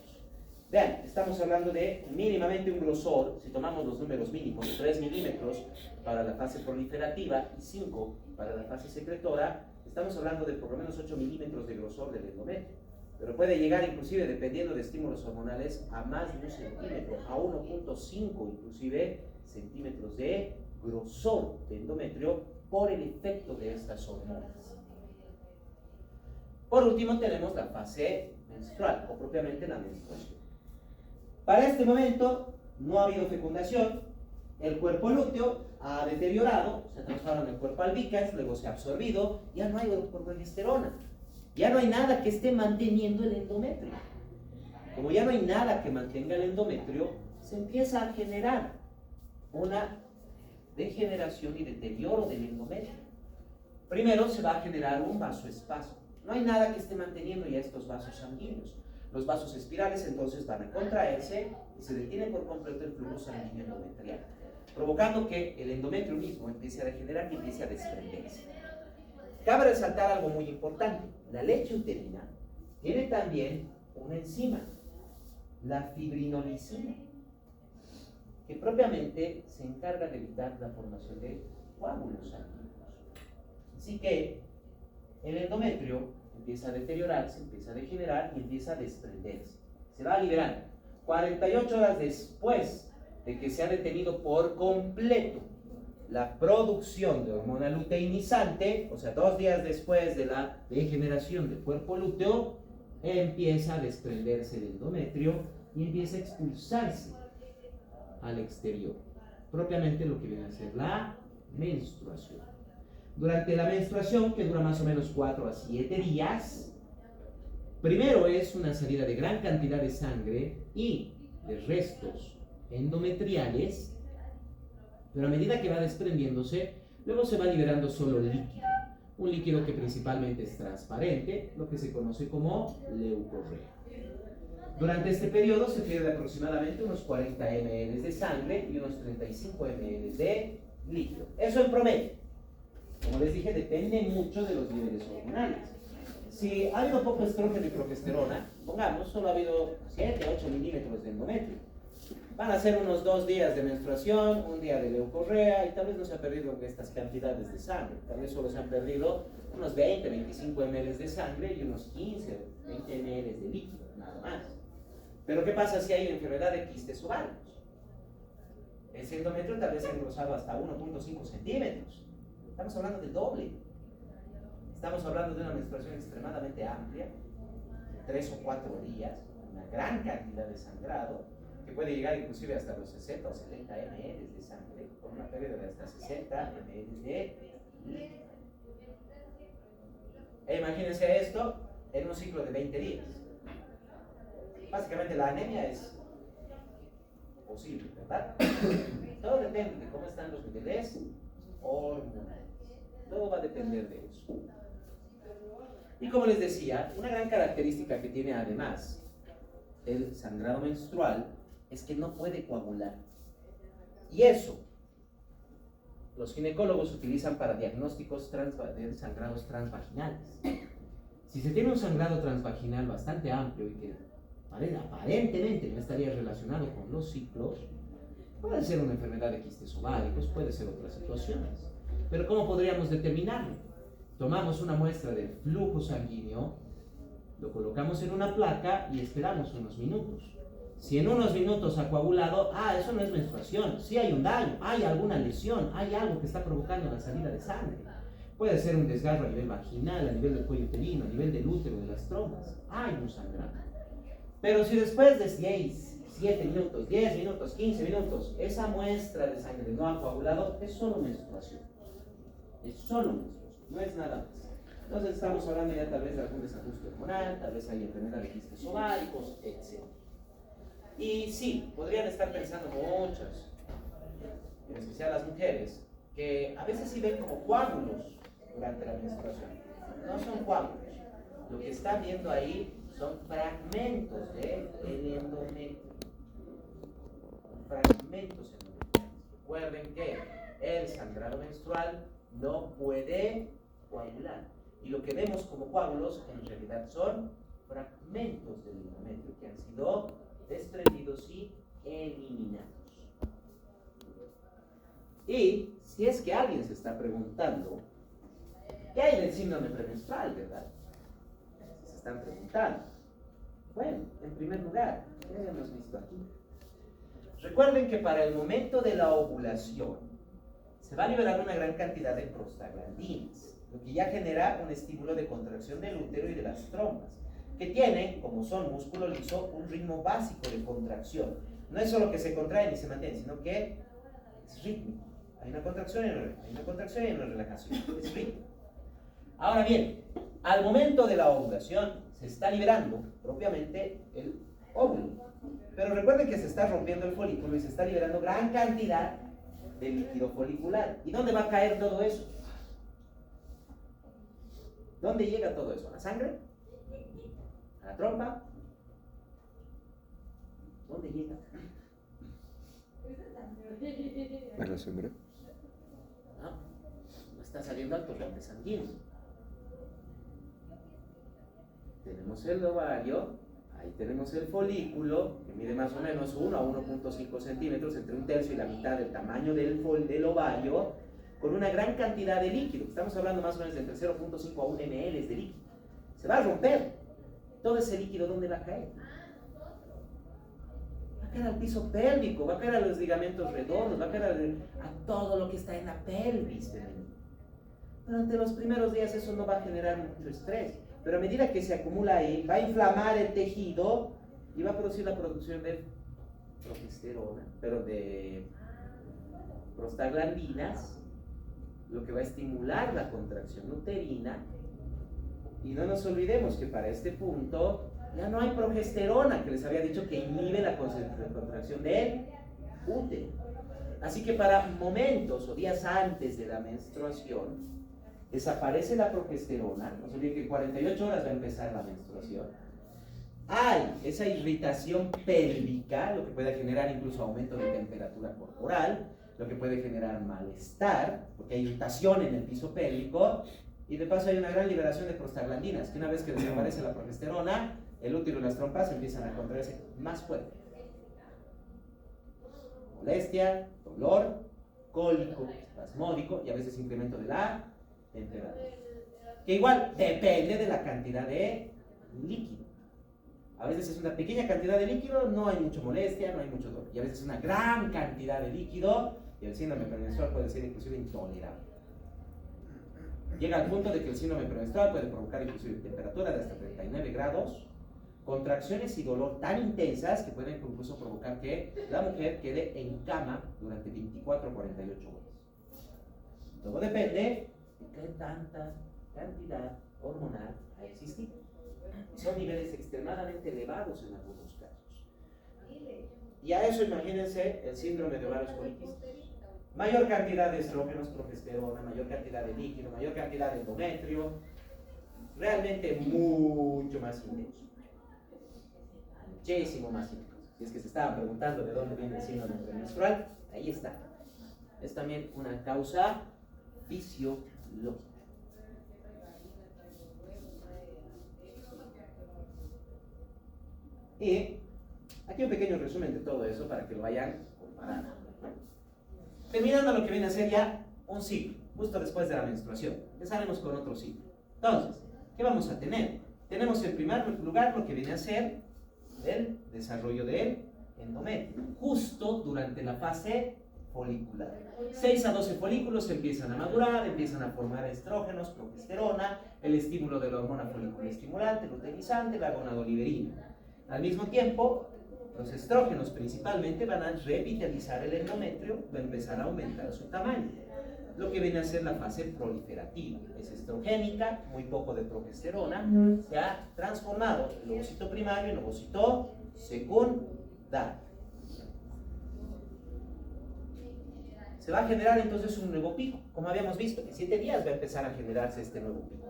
Vean, estamos hablando de mínimamente un grosor, si tomamos los números mínimos, 3 milímetros para la fase proliferativa y 5 para la fase secretora, estamos hablando de por lo menos 8 milímetros de grosor del endometrio. Pero puede llegar inclusive, dependiendo de estímulos hormonales, a más de 1 centímetro, a 1.5 inclusive centímetros de grosor de endometrio por el efecto de estas hormonas. Por último tenemos la fase menstrual, o propiamente la menstruación. Para este momento no ha habido fecundación, el cuerpo lúteo ha deteriorado, se transforma en el cuerpo albicans, luego se ha absorbido, ya no hay progesterona, ya no hay nada que esté manteniendo el endometrio. Como ya no hay nada que mantenga el endometrio, se empieza a generar una degeneración y deterioro del endometrio. Primero se va a generar un vasoespasmo. No hay nada que esté manteniendo ya estos vasos sanguíneos. Los vasos espirales entonces van a contraerse y se detiene por completo el flujo sanguíneo endometrial, provocando que el endometrio mismo empiece a degenerar y empiece a desprenderse. Cabe resaltar algo muy importante. La leche uterina tiene también una enzima, la fibrinolicina, que propiamente se encarga de evitar la formación de coágulos sanguíneos. Así que el endometrio empieza a deteriorarse, empieza a degenerar y empieza a desprenderse. Se va a liberar 48 horas después de que se ha detenido por completo la producción de hormona luteinizante, o sea, 2 días después de la degeneración del cuerpo lúteo, empieza a desprenderse del endometrio y empieza a expulsarse al exterior, propiamente lo que viene a ser la menstruación. Durante la menstruación, que dura más o menos 4 a 7 días, primero es una salida de gran cantidad de sangre y de restos endometriales, pero a medida que va desprendiéndose, luego se va liberando solo líquido, un líquido que principalmente es transparente, lo que se conoce como leucorrea. Durante este periodo se pierde aproximadamente unos 40 ml de sangre y unos 35 ml de líquido. Eso en promedio. Como les dije, depende mucho de los niveles hormonales. Si ha habido poco estrógeno y progesterona, pongamos, solo ha habido 7 a 8 milímetros de endometrio. Van a ser unos 2 días de menstruación, un día de leucorrea y tal vez no se han perdido estas cantidades de sangre. Tal vez solo se han perdido unos 20, 25 ml de sangre y unos 15, 20 ml de líquido, nada más. Pero ¿qué pasa si hay enfermedad de quistes ováricos? Ese endometrio tal vez se ha engrosado hasta 1.5 centímetros. Estamos hablando del doble. Estamos hablando de una menstruación extremadamente amplia, 3 o 4 días, una gran cantidad de sangrado, que puede llegar inclusive hasta los 60 o 70 ml de sangre, con una pérdida de hasta 60 ml de líquido. Imagínense esto en un ciclo de 20 días. Básicamente la anemia es posible, ¿verdad? Todo depende de cómo están los niveles hormonales. Todo va a depender de eso. Y como les decía, una gran característica que tiene además el sangrado menstrual es que no puede coagular. Y eso los ginecólogos utilizan para diagnósticos de sangrados transvaginales. Si se tiene un sangrado transvaginal bastante amplio y que aparentemente no estaría relacionado con los ciclos, puede ser una enfermedad de quistes ováricos, puede ser otras situaciones. Pero ¿cómo podríamos determinarlo? Tomamos una muestra de flujo sanguíneo lo colocamos en una placa y esperamos unos minutos. Si en unos minutos ha coagulado, eso no es menstruación, sí hay un daño, hay alguna lesión, hay algo que está provocando la salida de sangre. Puede ser un desgarro a nivel vaginal, a nivel del cuello uterino, a nivel del útero, de las trompas, hay un sangrado. Pero si después de 6, 7 minutos, 10 minutos, 15 minutos, esa muestra de sangre no ha coagulado, es solo menstruación. Es solo menstruación, no es nada más. Entonces estamos hablando ya tal vez de algún desajuste hormonal, tal vez hay enfermedad de quistes ováricos, etc. Y sí, podrían estar pensando muchas, en especial las mujeres, que a veces sí ven como coágulos durante la menstruación. No son coágulos. Lo que están viendo ahí son fragmentos del endometrio. Fragmentos endometriales. Recuerden que el sangrado menstrual no puede coagular. Y lo que vemos como coágulos en realidad son fragmentos del endometrio que han sido desprendidos y eliminados. Y si es que alguien se está preguntando, ¿qué hay del síndrome premenstrual, verdad? Se están preguntando. Bueno, en primer lugar, ¿qué hemos visto aquí? Recuerden que para el momento de la ovulación se va a liberar una gran cantidad de prostaglandinas, lo que ya genera un estímulo de contracción del útero y de las trompas, que tienen, como son músculo liso, un ritmo básico de contracción. No es solo que se contraen y se mantienen, sino que es rítmico. Hay una contracción y una relajación. Es rítmico. Ahora bien, al momento de la ovulación se está liberando propiamente el óvulo. Pero recuerden que se está rompiendo el folículo y se está liberando gran cantidad de líquido folicular. ¿Y dónde va a caer todo eso? ¿Dónde llega todo eso? ¿A la sangre? ¿A la trompa? ¿Dónde llega? ¿A la sangre? No está saliendo al torrente sanguíneo. Tenemos el ovario, ahí tenemos el folículo, que mide más o menos 1 a 1.5 centímetros, entre un tercio y la mitad del tamaño del ovario, con una gran cantidad de líquido. Estamos hablando más o menos de entre 0.5 a 1 ml de líquido. Se va a romper. Todo ese líquido, ¿dónde va a caer? Va a caer al piso pélvico, va a caer a los ligamentos redondos, va a caer a todo lo que está en la pelvis femenina. Durante los primeros días eso no va a generar mucho estrés, pero a medida que se acumula ahí, va a inflamar el tejido y va a producir la producción de progesterona, pero de prostaglandinas, lo que va a estimular la contracción uterina. Y no nos olvidemos que para este punto ya no hay progesterona, que les había dicho que inhibe la contracción del útero. Así que para momentos o días antes de la menstruación, desaparece la progesterona. No se olviden que en 48 horas va a empezar la menstruación. Hay esa irritación pélvica, lo que puede generar incluso aumento de temperatura corporal, lo que puede generar malestar, porque hay irritación en el piso pélvico, y de paso hay una gran liberación de prostaglandinas, que una vez que desaparece la progesterona, el útero y las trompas empiezan a contraerse más fuerte. Molestia, dolor, cólico, espasmódico y a veces incremento de la temperatura. Que igual depende de la cantidad de líquido. A veces es una pequeña cantidad de líquido, no hay mucha molestia, no hay mucho dolor. Y a veces es una gran cantidad de líquido y el síndrome premenstrual puede ser inclusive intolerable. Llega al punto de que el síndrome premenstrual puede provocar inclusive temperatura de hasta 39 grados, contracciones y dolor tan intensas que pueden incluso provocar que la mujer quede en cama durante 24 o 48 horas. Todo depende de qué tanta cantidad hormonal ha existido. Son niveles extremadamente elevados en algunos casos. Y a eso imagínense el síndrome de ovarios poliquísticos. Mayor cantidad de estrógenos, progesterona, mayor cantidad de líquido, mayor cantidad de endometrio, realmente mucho más intenso. Muchísimo más intenso. Si es que se estaban preguntando de dónde viene el síndrome premenstrual, ahí está. Es también una causa fisiológica. Y aquí un pequeño resumen de todo eso para que lo vayan comparando. Terminando lo que viene a ser ya un ciclo, justo después de la menstruación. Empezaremos con otro ciclo. Entonces, ¿qué vamos a tener? tenemos en primer lugar lo que viene a ser el desarrollo del endometrio, justo durante la fase folicular. 6 a 12 folículos empiezan a madurar, empiezan a formar estrógenos, progesterona, el estímulo de la hormona foliculoestimulante, luteinizante, la gonadoliberina. Al mismo tiempo, los estrógenos principalmente van a revitalizar el endometrio, va a empezar a aumentar su tamaño. Lo que viene a ser la fase proliferativa. Es estrogénica, muy poco de progesterona, se ha transformado el ovocito primario en ovocito secundario. Se va a generar entonces un nuevo pico, como habíamos visto, en 7 días va a empezar a generarse este nuevo pico.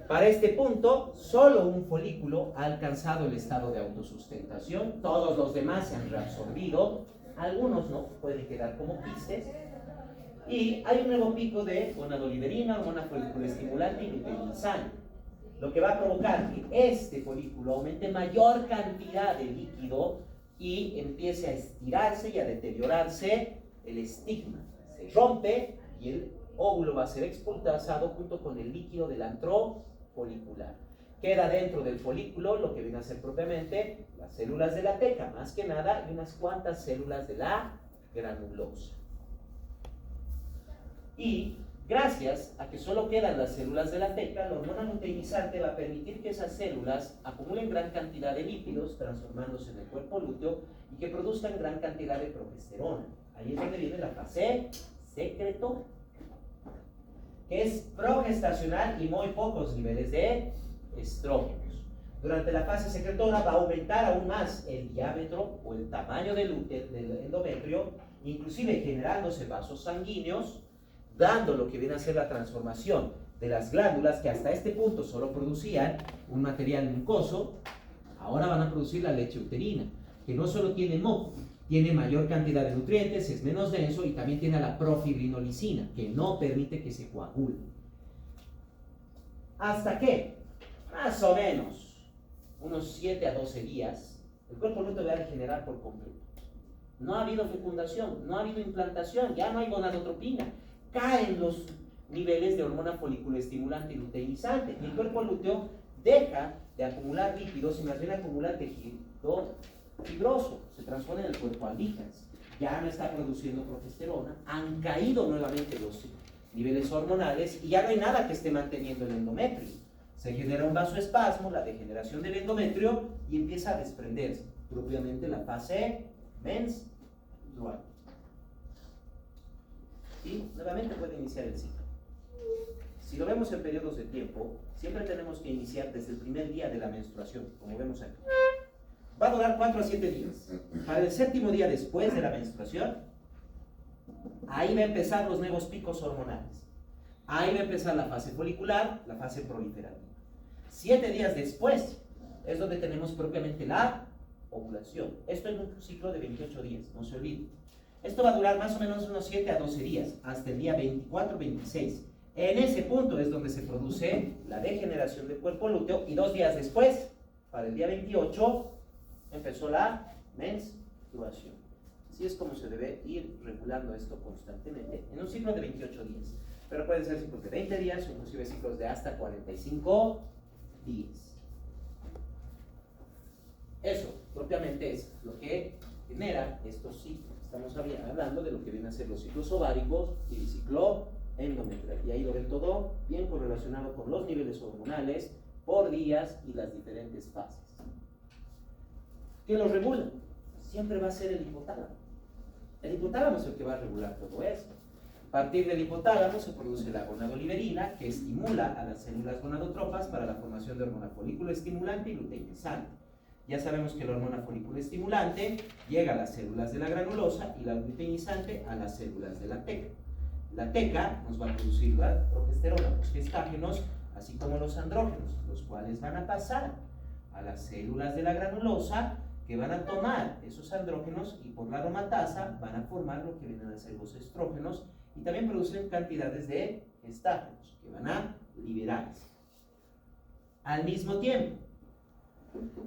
Para este punto, solo un folículo ha alcanzado el estado de autosustentación, todos los demás se han reabsorbido, algunos no, pueden quedar como quistes, y hay un nuevo pico de gonadoliberina, hormona foliculoestimulante y luteinizante, lo que va a provocar que este folículo aumente mayor cantidad de líquido y empiece a estirarse y a deteriorarse el estigma. Se rompe y el óvulo va a ser expulsado junto con el líquido del antro folicular. Queda dentro del folículo lo que viene a ser propiamente las células de la teca, más que nada, y unas cuantas células de la granulosa. Y gracias a que solo quedan las células de la teca, la hormona luteinizante va a permitir que esas células acumulen gran cantidad de lípidos, transformándose en el cuerpo lúteo, y que produzcan gran cantidad de progesterona. Ahí es donde viene la fase secretora, que es progestacional y muy pocos niveles de estrógenos. Durante la fase secretora va a aumentar aún más el diámetro o el tamaño del endometrio, inclusive generándose vasos sanguíneos, dando lo que viene a ser la transformación de las glándulas que hasta este punto solo producían un material mucoso, ahora van a producir la leche uterina, que no solo tiene moco, tiene mayor cantidad de nutrientes, es menos denso y también tiene la profibrinolicisina, que no permite que se coagule. ¿Hasta qué? Más o menos unos 7 a 12 días, el cuerpo lúteo va a degenerar por completo. No ha habido fecundación, no ha habido implantación, ya no hay gonadotropina, caen los niveles de hormona foliculoestimulante y luteinizante, y el cuerpo lúteo deja de acumular lípidos y más bien acumula tejido fibroso, se transforma en el cuerpo albicans, ya no está produciendo progesterona, han caído nuevamente los niveles hormonales y ya no hay nada que esté manteniendo el endometrio. Se genera un vasoespasmo, la degeneración del endometrio, y empieza a desprenderse, propiamente la fase menstrual. Y nuevamente puede iniciar el ciclo. Si lo vemos en periodos de tiempo, siempre tenemos que iniciar desde el primer día de la menstruación, como vemos aquí. Va a durar 4 a 7 días. Para el 7º día después de la menstruación, ahí va a empezar los nuevos picos hormonales. Ahí va a empezar la fase folicular, la fase proliferativa. 7 días después es donde tenemos propiamente la ovulación. Esto es un ciclo de 28 días, no se olviden. Esto va a durar más o menos unos 7 a 12 días, hasta el día 24-26. En ese punto es donde se produce la degeneración del cuerpo lúteo, y 2 días después, para el día 28, empezó la menstruación. Así es como se debe ir regulando esto constantemente en un ciclo de 28 días. Pero pueden ser ciclos de 20 días o inclusive ciclos de hasta 45 días. Eso propiamente es lo que genera estos ciclos. Estamos hablando de lo que vienen a ser los ciclos ováricos y el ciclo endometrial. Y ahí lo ven todo bien correlacionado con los niveles hormonales por días y las diferentes fases. ¿Qué lo regula? Siempre va a ser el hipotálamo. El hipotálamo es el que va a regular todo esto. A partir del hipotálamo se produce la gonadoliberina, que estimula a las células gonadotropas para la formación de hormona foliculoestimulante y luteinizante. Ya sabemos que la hormona foliculoestimulante llega a las células de la granulosa y la luteinizante a las células de la teca. La teca nos va a producir la progesterona, los gestágenos, así como los andrógenos, los cuales van a pasar a las células de la granulosa, que van a tomar esos andrógenos y por la aromatasa van a formar lo que vienen a ser los estrógenos, y también producen cantidades de gestágenos que van a liberarse. Al mismo tiempo,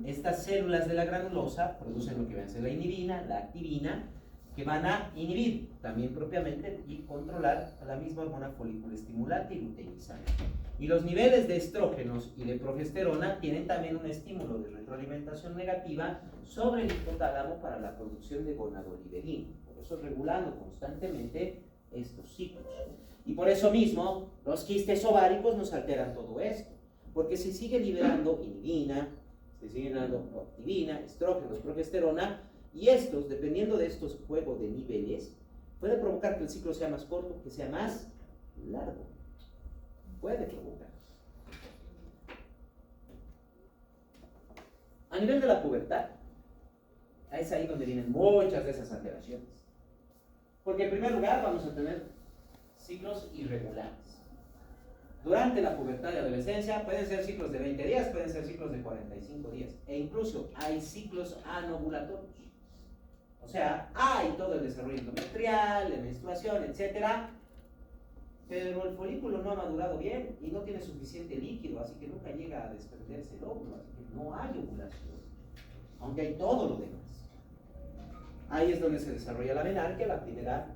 estas células de la granulosa producen lo que viene a ser la inhibina, la activina, que van a inhibir también propiamente y controlar a la misma hormona folículo estimulante y luteinizante. Y los niveles de estrógenos y de progesterona tienen también un estímulo de retroalimentación negativa sobre el hipotálamo para la producción de gonadoliberina, por eso regulando constantemente estos ciclos. Y por eso mismo los quistes ováricos nos alteran todo esto, porque se sigue liberando inhibina, se sigue liberando activina, estrógenos, progesterona, y estos, dependiendo de estos juegos de niveles, puede provocar que el ciclo sea más corto, que sea más largo. Puede provocar. A nivel de la pubertad, es ahí donde vienen muchas de esas alteraciones. Porque en primer lugar vamos a tener ciclos irregulares. Durante la pubertad y adolescencia pueden ser ciclos de 20 días, pueden ser ciclos de 45 días. E incluso hay ciclos anovulatorios. O sea, hay todo el desarrollo endometrial, de menstruación, etcétera, pero el folículo no ha madurado bien y no tiene suficiente líquido, así que nunca llega a desprenderse el óvulo, así que no hay ovulación, aunque hay todo lo demás. Ahí es donde se desarrolla la menarquia, la primera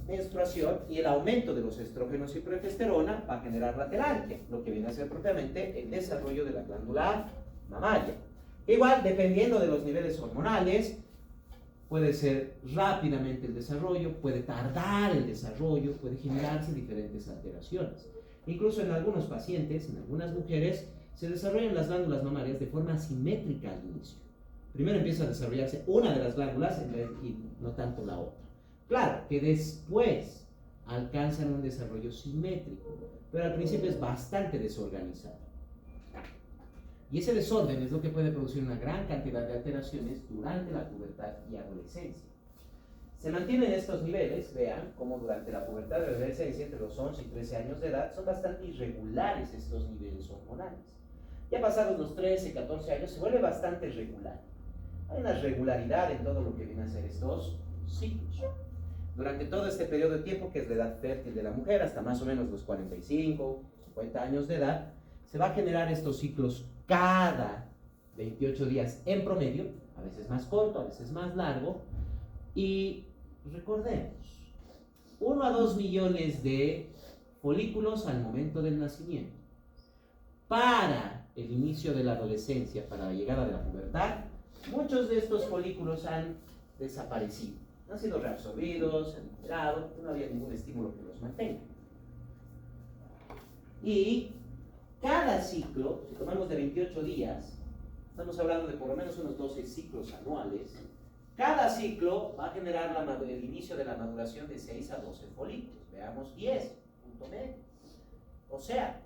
menstruación, y el aumento de los estrógenos y progesterona va a generar la telarquia, lo que viene a ser propiamente el desarrollo de la glándula mamaria. Igual, dependiendo de los niveles hormonales, puede ser rápidamente el desarrollo, puede tardar el desarrollo, puede generarse diferentes alteraciones. Incluso en algunos pacientes, en algunas mujeres, se desarrollan las glándulas mamarias de forma asimétrica al inicio. Primero empieza a desarrollarse una de las glándulas y no tanto la otra. Claro que después alcanzan un desarrollo simétrico, pero al principio es bastante desorganizado. Y ese desorden es lo que puede producir una gran cantidad de alteraciones durante la pubertad y adolescencia. Se mantienen estos niveles, vean, como durante la pubertad y adolescencia, entre los 11 y 13 años de edad, son bastante irregulares estos niveles hormonales. Ya pasados los 13, 14 años, se vuelve bastante regular. Hay una regularidad en todo lo que vienen a ser estos ciclos. Durante todo este periodo de tiempo, que es la edad fértil de la mujer, hasta más o menos los 45, 50 años de edad, se va a generar estos ciclos cada 28 días en promedio, a veces más corto, a veces más largo, y recordemos, 1 a 2 millones de folículos al momento del nacimiento. Para el inicio de la adolescencia, para la llegada de la pubertad, muchos de estos folículos han desaparecido, han sido reabsorbidos, han migrado, no había ningún estímulo que los mantenga. Y cada ciclo, si tomamos de 28 días, estamos hablando de por lo menos unos 12 ciclos anuales, cada ciclo va a generar el inicio de la maduración de 6 a 12 folículos. Veamos 10, punto medio. O sea,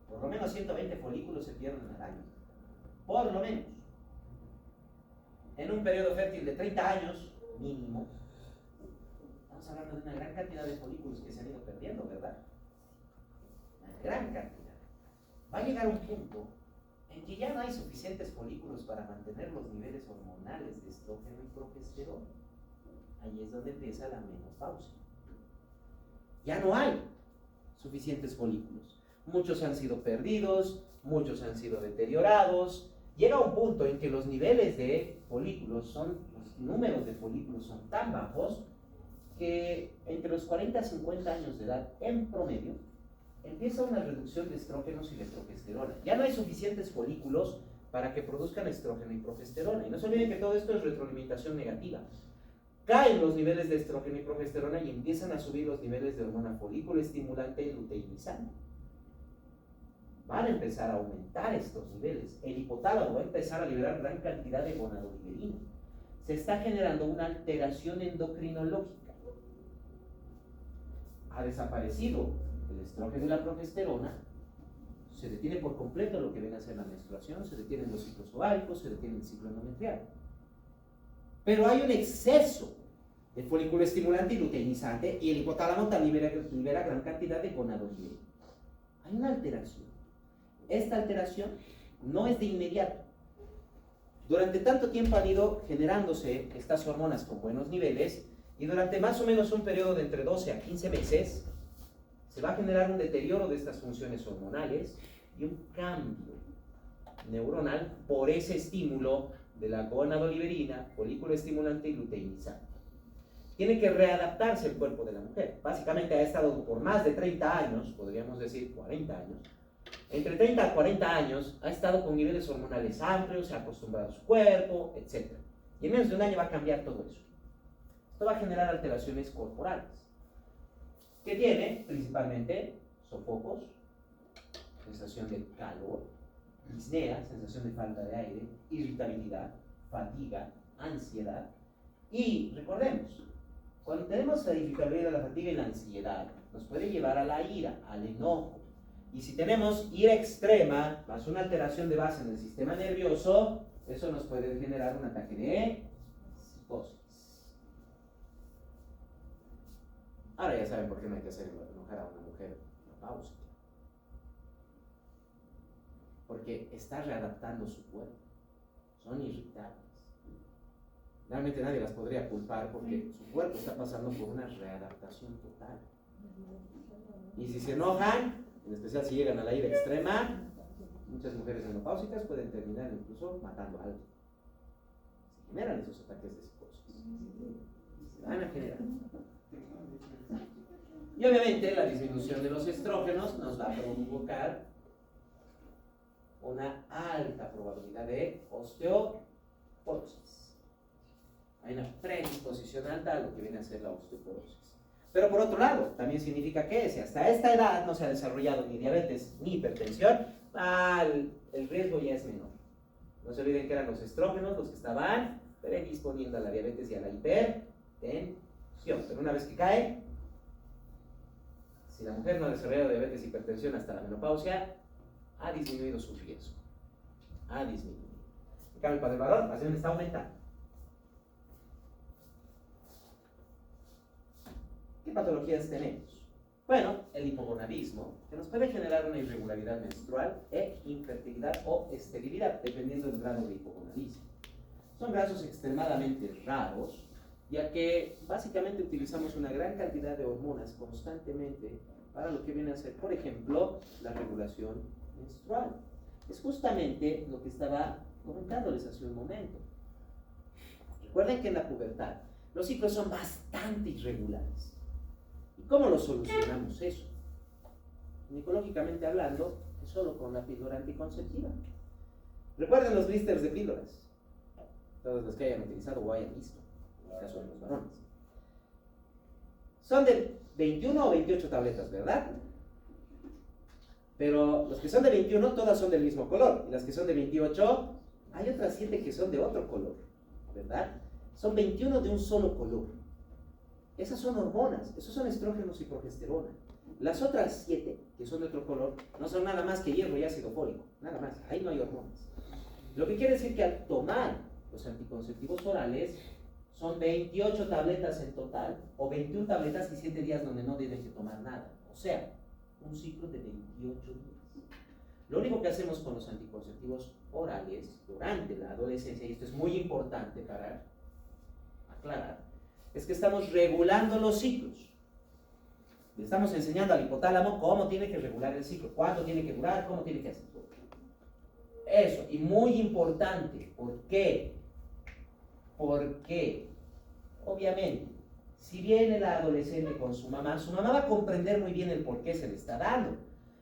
por lo menos 120 folículos se pierden al año. Por lo menos. En un periodo fértil de 30 años, mínimo, estamos hablando de una gran cantidad de folículos que se han ido perdiendo, ¿verdad? Gran cantidad. Va a llegar un punto en que ya no hay suficientes folículos para mantener los niveles hormonales de estrógeno y progesterona. Ahí es donde empieza la menopausia. Ya no hay suficientes folículos. Muchos han sido perdidos, muchos han sido deteriorados. Llega un punto en que los niveles de folículos los números de folículos son tan bajos que entre los 40 a 50 años de edad, en promedio, empieza una reducción de estrógenos y de progesterona. Ya no hay suficientes folículos para que produzcan estrógeno y progesterona. Y no se olviden que todo esto es retroalimentación negativa. Caen los niveles de estrógeno y progesterona y empiezan a subir los niveles de hormona folículo estimulante y luteinizante. Van a empezar a aumentar estos niveles. El hipotálamo va a empezar a liberar gran cantidad de gonadoliberina. Se está generando una alteración endocrinológica. Ha desaparecido el estrógeno y la progesterona, se detiene por completo lo que viene a ser la menstruación, se detienen los ciclos ováricos, se detiene el ciclo endometrial. Pero hay un exceso de folículo estimulante y luteinizante y el hipotálamo también libera gran cantidad de gonadoliberina. Hay una alteración. Esta alteración no es de inmediato. Durante tanto tiempo han ido generándose estas hormonas con buenos niveles y durante más o menos un periodo de entre 12 a 15 meses se va a generar un deterioro de estas funciones hormonales y un cambio neuronal por ese estímulo de la gonadoliberina, folículo estimulante y luteinizante. Tiene que readaptarse el cuerpo de la mujer. Básicamente ha estado por más de 30 años, podríamos decir 40 años, entre 30 a 40 años ha estado con niveles hormonales amplios, se ha acostumbrado a su cuerpo, etc. Y en menos de un año va a cambiar todo eso. Esto va a generar alteraciones corporales, que tiene principalmente sofocos, sensación de calor, disnea, sensación de falta de aire, irritabilidad, fatiga, ansiedad. Y recordemos, cuando tenemos la irritabilidad, la fatiga y la ansiedad, nos puede llevar a la ira, al enojo. Y si tenemos ira extrema, más una alteración de base en el sistema nervioso, eso nos puede generar un ataque de psicosis. Ahora ya saben por qué no hay que hacer enojar a una mujer menopáusica. Porque está readaptando su cuerpo. Son irritables. Realmente nadie las podría culpar porque su cuerpo está pasando por una readaptación total. Y si se enojan, en especial si llegan a la ira extrema, muchas mujeres menopáusicas pueden terminar incluso matando a alguien. Se generan esos ataques de psicosis. Se van a generar. Y obviamente la disminución de los estrógenos nos va a provocar una alta probabilidad de osteoporosis. Hay una predisposición alta a lo que viene a ser la osteoporosis. Pero por otro lado, también significa que si hasta esta edad no se ha desarrollado ni diabetes ni hipertensión, el riesgo ya es menor. No se olviden que eran los estrógenos los que estaban predisponiendo a la diabetes y a la hipertensión. Pero una vez que cae, si la mujer no ha desarrollado diabetes y hipertensión hasta la menopausia, ha disminuido su riesgo. Ha disminuido. En cambio, para el varón, más bien está aumentando. ¿Qué patologías tenemos? Bueno, el hipogonadismo, que nos puede generar una irregularidad menstrual e infertilidad o esterilidad, dependiendo del grado de hipogonadismo. Son casos extremadamente raros, ya que básicamente utilizamos una gran cantidad de hormonas constantemente para lo que viene a ser, por ejemplo, la regulación menstrual. Es justamente lo que estaba comentándoles hace un momento. Recuerden que en la pubertad los ciclos son bastante irregulares. ¿Y cómo lo solucionamos eso? Ginecológicamente hablando, es solo con la píldora anticonceptiva. Recuerden los blisters de píldoras, todos los que hayan utilizado o hayan visto, en el caso de los varones. Son de 21 o 28 tabletas, ¿verdad? Pero los que son de 21, todas son del mismo color. Y las que son de 28, hay otras 7 que son de otro color, ¿verdad? Son 21 de un solo color. Esas son hormonas, esos son estrógenos y progesterona. Las otras 7, que son de otro color, no son nada más que hierro y ácido fólico, nada más, ahí no hay hormonas. Lo que quiere decir que al tomar los anticonceptivos orales, son 28 tabletas en total, o 21 tabletas y 7 días donde no deben que tomar nada. O sea, un ciclo de 28 días. Lo único que hacemos con los anticonceptivos orales durante la adolescencia, y esto es muy importante para aclarar, es que estamos regulando los ciclos. Le estamos enseñando al hipotálamo cómo tiene que regular el ciclo, cuánto tiene que durar, cómo tiene que hacer todo. Eso, y muy importante, ¿por qué? Porque, obviamente, si viene la adolescente con su mamá va a comprender muy bien el por qué se le está dando.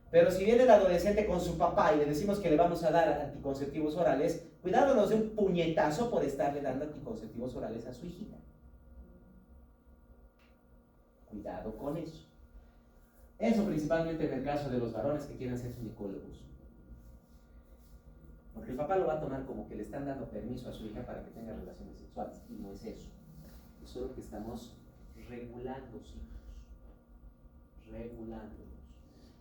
Pero si viene el adolescente con su papá y le decimos que le vamos a dar anticonceptivos orales, cuidado, nos dé un puñetazo por estarle dando anticonceptivos orales a su hijita. Cuidado con eso. Eso principalmente en el caso de los varones que quieren ser ginecólogos. Porque el papá lo va a tomar como que le están dando permiso a su hija para que tenga relaciones sexuales. Y no es eso. Es solo que estamos regulando ciclos. Regulándolos.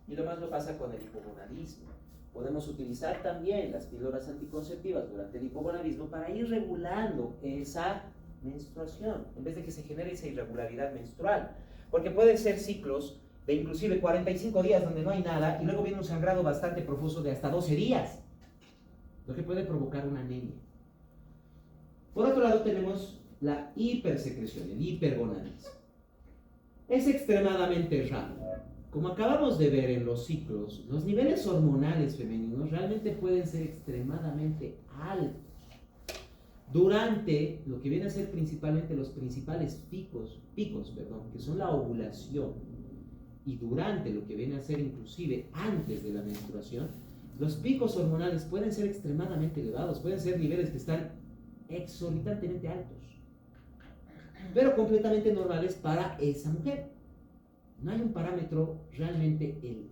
Y lo más lo pasa con el hipogonadismo. Podemos utilizar también las píldoras anticonceptivas durante el hipogonadismo para ir regulando esa menstruación, en vez de que se genere esa irregularidad menstrual. Porque pueden ser ciclos de inclusive 45 días donde no hay nada y luego viene un sangrado bastante profuso de hasta 12 días, lo que puede provocar una anemia. Por otro lado tenemos la hipersecreción, el hipergonadismo. Es extremadamente raro. Como acabamos de ver en los ciclos, los niveles hormonales femeninos realmente pueden ser extremadamente altos. Durante lo que viene a ser principalmente los principales picos, que son la ovulación, y durante lo que viene a ser inclusive antes de la menstruación, los picos hormonales pueden ser extremadamente elevados, pueden ser niveles que están exorbitantemente altos, pero completamente normales para esa mujer. No hay un parámetro realmente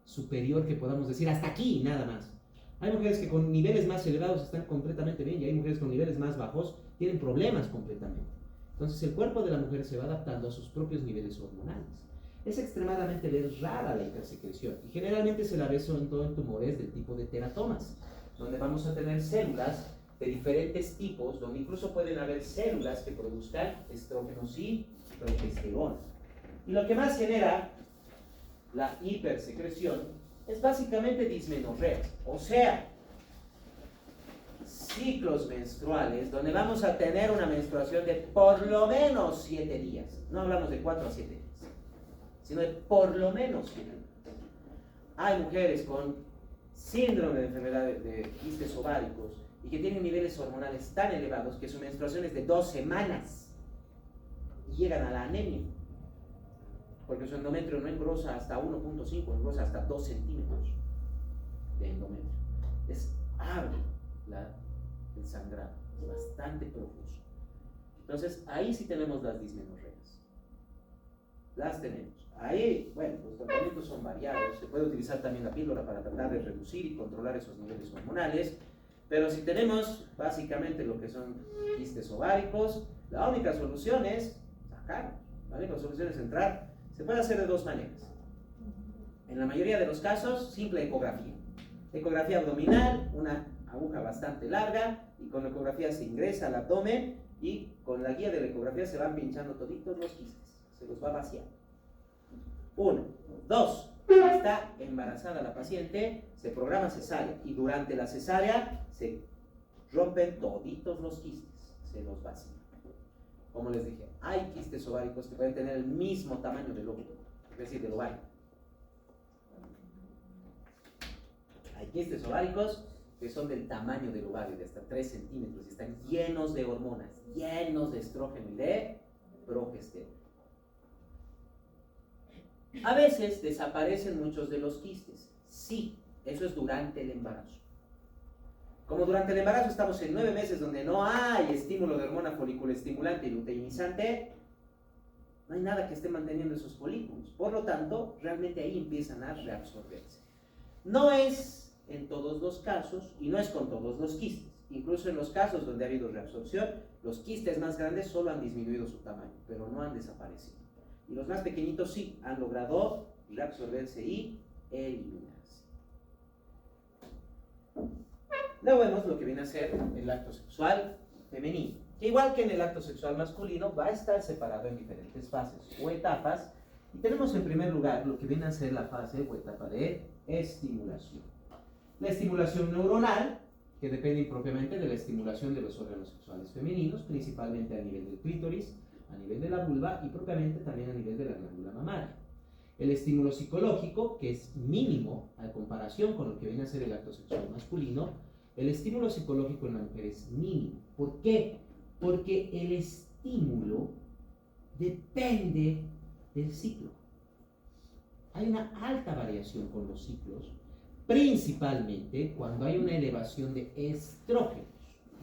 superior que podamos decir hasta aquí, nada más. Hay mujeres que con niveles más elevados están completamente bien y hay mujeres con niveles más bajos tienen problemas completamente. Entonces el cuerpo de la mujer se va adaptando a sus propios niveles hormonales. Es extremadamente rara la hipersecreción y generalmente se la ve sobre todo en tumores del tipo de teratomas, donde vamos a tener células de diferentes tipos, donde incluso pueden haber células que produzcan estrógenos y progesterona. Y lo que más genera la hipersecreción es básicamente dismenorreas, o sea, ciclos menstruales donde vamos a tener una menstruación de por lo menos 7 días. No hablamos de 4 a 7 días, sino de por lo menos 7 días. Hay mujeres con síndrome de enfermedad de quistes ováricos y que tienen niveles hormonales tan elevados que su menstruación es de 2 semanas y llegan a la anemia, porque su endometrio no engrosa hasta 1.5, engrosa hasta 2 centímetros de endometrio. Es arduo el sangrado, es bastante profuso. Entonces, ahí sí tenemos las dismenorreas. Las tenemos. Ahí, bueno, los tratamientos son variados. Se puede utilizar también la píldora para tratar de reducir y controlar esos niveles hormonales. Pero si tenemos básicamente lo que son quistes ováricos, la única solución es sacarlos. La única solución es entrar. Se puede hacer de 2 maneras. En la mayoría de los casos, simple ecografía. Ecografía abdominal, una aguja bastante larga, y con la ecografía se ingresa al abdomen y con la guía de la ecografía se van pinchando toditos los quistes. Se los va vaciando. 1. 2. Si está embarazada la paciente, se programa cesárea y durante la cesárea se rompen toditos los quistes. Se los vacían. Como les dije, hay quistes ováricos que pueden tener el mismo tamaño del óvulo, es decir, del ovario. Hay quistes ováricos que son del tamaño del ovario, de hasta 3 centímetros, y están llenos de hormonas, llenos de estrógeno y de progesterona. A veces desaparecen muchos de los quistes. Sí, eso es durante el embarazo. Como durante el embarazo estamos en 9 meses donde no hay estímulo de hormona foliculoestimulante y luteinizante, no hay nada que esté manteniendo esos folículos. Por lo tanto, realmente ahí empiezan a reabsorberse. No es en todos los casos y no es con todos los quistes. Incluso en los casos donde ha habido reabsorción, los quistes más grandes solo han disminuido su tamaño, pero no han desaparecido. Y los más pequeñitos sí han logrado reabsorberse y eliminarse. Luego vemos lo que viene a ser el acto sexual femenino, que igual que en el acto sexual masculino va a estar separado en diferentes fases o etapas, y tenemos en primer lugar lo que viene a ser la fase o etapa de estimulación. La estimulación neuronal, que depende propiamente de la estimulación de los órganos sexuales femeninos, principalmente a nivel del clítoris, a nivel de la vulva y propiamente también a nivel de la glándula mamaria. El estímulo psicológico, que es mínimo a comparación con lo que viene a ser el acto sexual masculino. El estímulo psicológico en la mujer es mínimo. ¿Por qué? Porque el estímulo depende del ciclo. Hay una alta variación con los ciclos, principalmente cuando hay una elevación de estrógenos,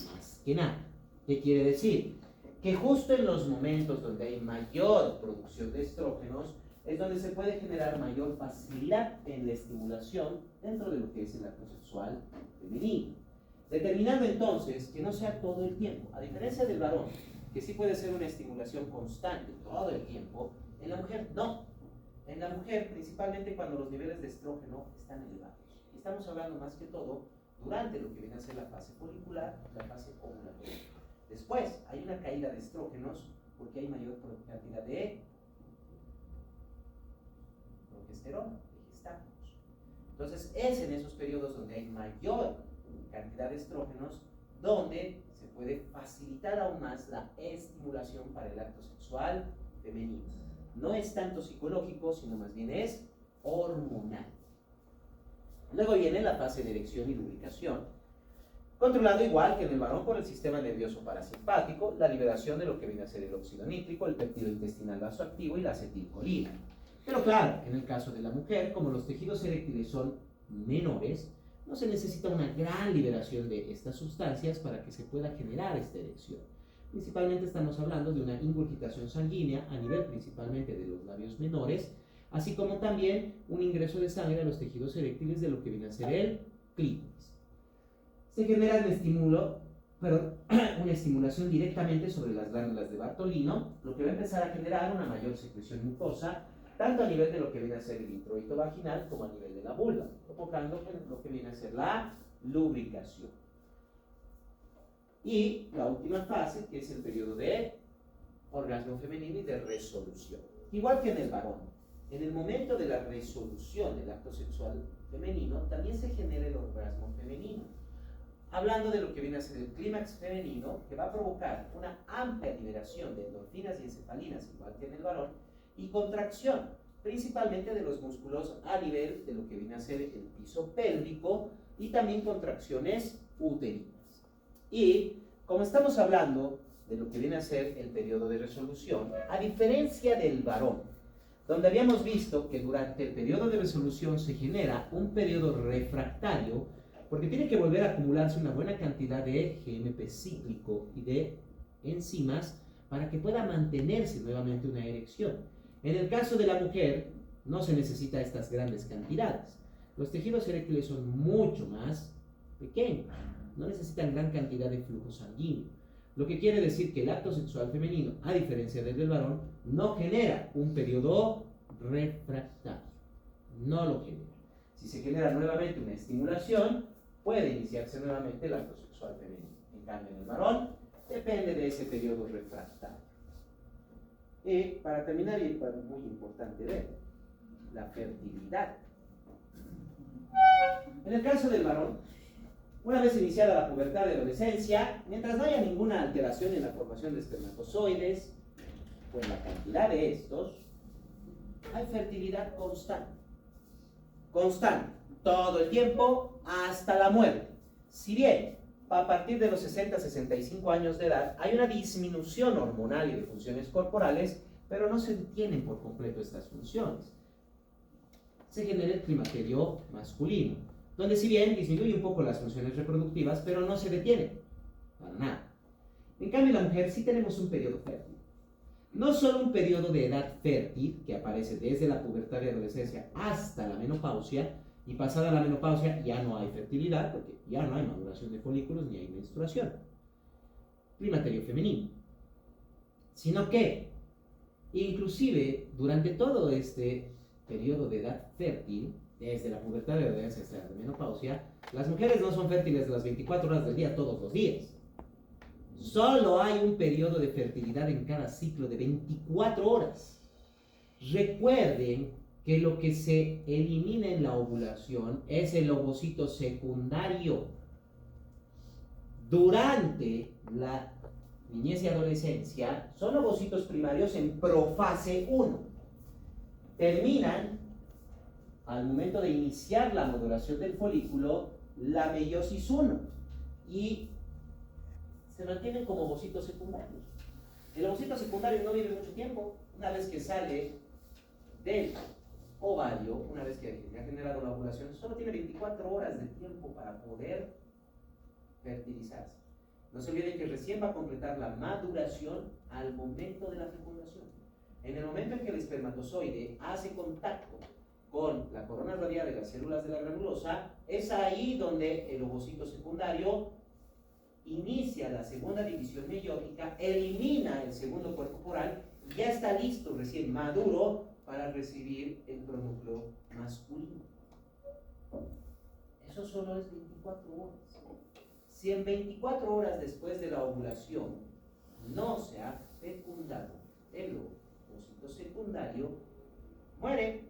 más que nada. ¿Qué quiere decir? Que justo en los momentos donde hay mayor producción de estrógenos es donde se puede generar mayor facilidad en la estimulación dentro de lo que es el acto sexual femenino. Determinando entonces que no sea todo el tiempo, a diferencia del varón, que sí puede ser una estimulación constante todo el tiempo, en la mujer no. En la mujer, principalmente cuando los niveles de estrógeno están elevados. Estamos hablando más que todo durante lo que viene a ser la fase folicular, la fase ovulatoria. Después hay una caída de estrógenos porque hay mayor cantidad de progesterona, de gestámenos. Entonces es en esos periodos donde hay mayor cantidad de estrógenos donde se puede facilitar aún más la estimulación para el acto sexual femenino. No es tanto psicológico, sino más bien es hormonal. Luego viene la fase de erección y lubricación, controlado igual que en el varón por el sistema nervioso parasimpático, la liberación de lo que viene a ser el óxido nítrico, el péptido intestinal vasoactivo y la acetilcolina. Pero claro, en el caso de la mujer, como los tejidos eréctiles son menores, no se necesita una gran liberación de estas sustancias para que se pueda generar esta erección. Principalmente estamos hablando de una ingurgitación sanguínea a nivel principalmente de los labios menores, así como también un ingreso de sangre a los tejidos eréctiles de lo que viene a ser el clítoris. Se genera una estimulación directamente sobre las glándulas de Bartolino, lo que va a empezar a generar una mayor secreción mucosa, tanto a nivel de lo que viene a ser el introito vaginal como a nivel de la vulva, provocando lo que viene a ser la lubricación. Y la última fase, que es el periodo de orgasmo femenino y de resolución. Igual que en el varón, en el momento de la resolución del acto sexual femenino, también se genera el orgasmo femenino. Hablando de lo que viene a ser el clímax femenino, que va a provocar una amplia liberación de endorfinas y encefalinas, igual que en el varón, y contracción, principalmente de los músculos a nivel de lo que viene a ser el piso pélvico y también contracciones uterinas. Y como estamos hablando de lo que viene a ser el periodo de resolución, a diferencia del varón, donde habíamos visto que durante el periodo de resolución se genera un periodo refractario, porque tiene que volver a acumularse una buena cantidad de GMP cíclico y de enzimas para que pueda mantenerse nuevamente una erección. En el caso de la mujer, no se necesita estas grandes cantidades. Los tejidos eréctiles son mucho más pequeños, no necesitan gran cantidad de flujo sanguíneo. Lo que quiere decir que el acto sexual femenino, a diferencia del del varón, no genera un periodo refractario. No lo genera. Si se genera nuevamente una estimulación, puede iniciarse nuevamente el acto sexual femenino. En cambio, en el varón, depende de ese periodo refractario. Y para terminar, y es muy importante ver, la fertilidad. En el caso del varón, una vez iniciada la pubertad de adolescencia, mientras no haya ninguna alteración en la formación de espermatozoides o en la cantidad de estos, hay fertilidad constante. Constante, todo el tiempo, hasta la muerte. Si bien a partir de los 60-65 años de edad hay una disminución hormonal y de funciones corporales, pero no se detienen por completo estas funciones. Se genera el climaterio masculino, donde si bien disminuye un poco las funciones reproductivas, pero no se detiene, para nada. En cambio, en la mujer sí tenemos un periodo fértil. No solo un periodo de edad fértil, que aparece desde la pubertad de adolescencia hasta la menopausia, y pasada la menopausia ya no hay fertilidad, porque ya no hay maduración de folículos ni hay menstruación. Climaterio femenino. Sino que, inclusive, durante todo este periodo de edad fértil, desde la pubertad de adolescencia hasta la menopausia, las mujeres no son fértiles las 24 horas del día todos los días. Solo hay un periodo de fertilidad en cada ciclo de 24 horas. Recuerden que lo que se elimina en la ovulación es el ovocito secundario. Durante la niñez y adolescencia son ovocitos primarios en profase 1. Terminan al momento de iniciar la maduración del folículo la meiosis 1 y se mantienen como ovocitos secundarios. El ovocito secundario no vive mucho tiempo. Una vez que sale del ovario, una vez que ha generado la ovulación, solo tiene 24 horas de tiempo para poder fertilizarse. No se olviden que recién va a completar la maduración al momento de la fecundación. En el momento en que el espermatozoide hace contacto con la corona radial de las células de la granulosa, es ahí donde el ovocito secundario inicia la segunda división meiótica, elimina el segundo cuerpo poral y ya está listo, recién maduro, para recibir el pronúcleo masculino. Eso solo es 24 horas. Si en 24 horas después de la ovulación no se ha fecundado el ovocito secundario, muere,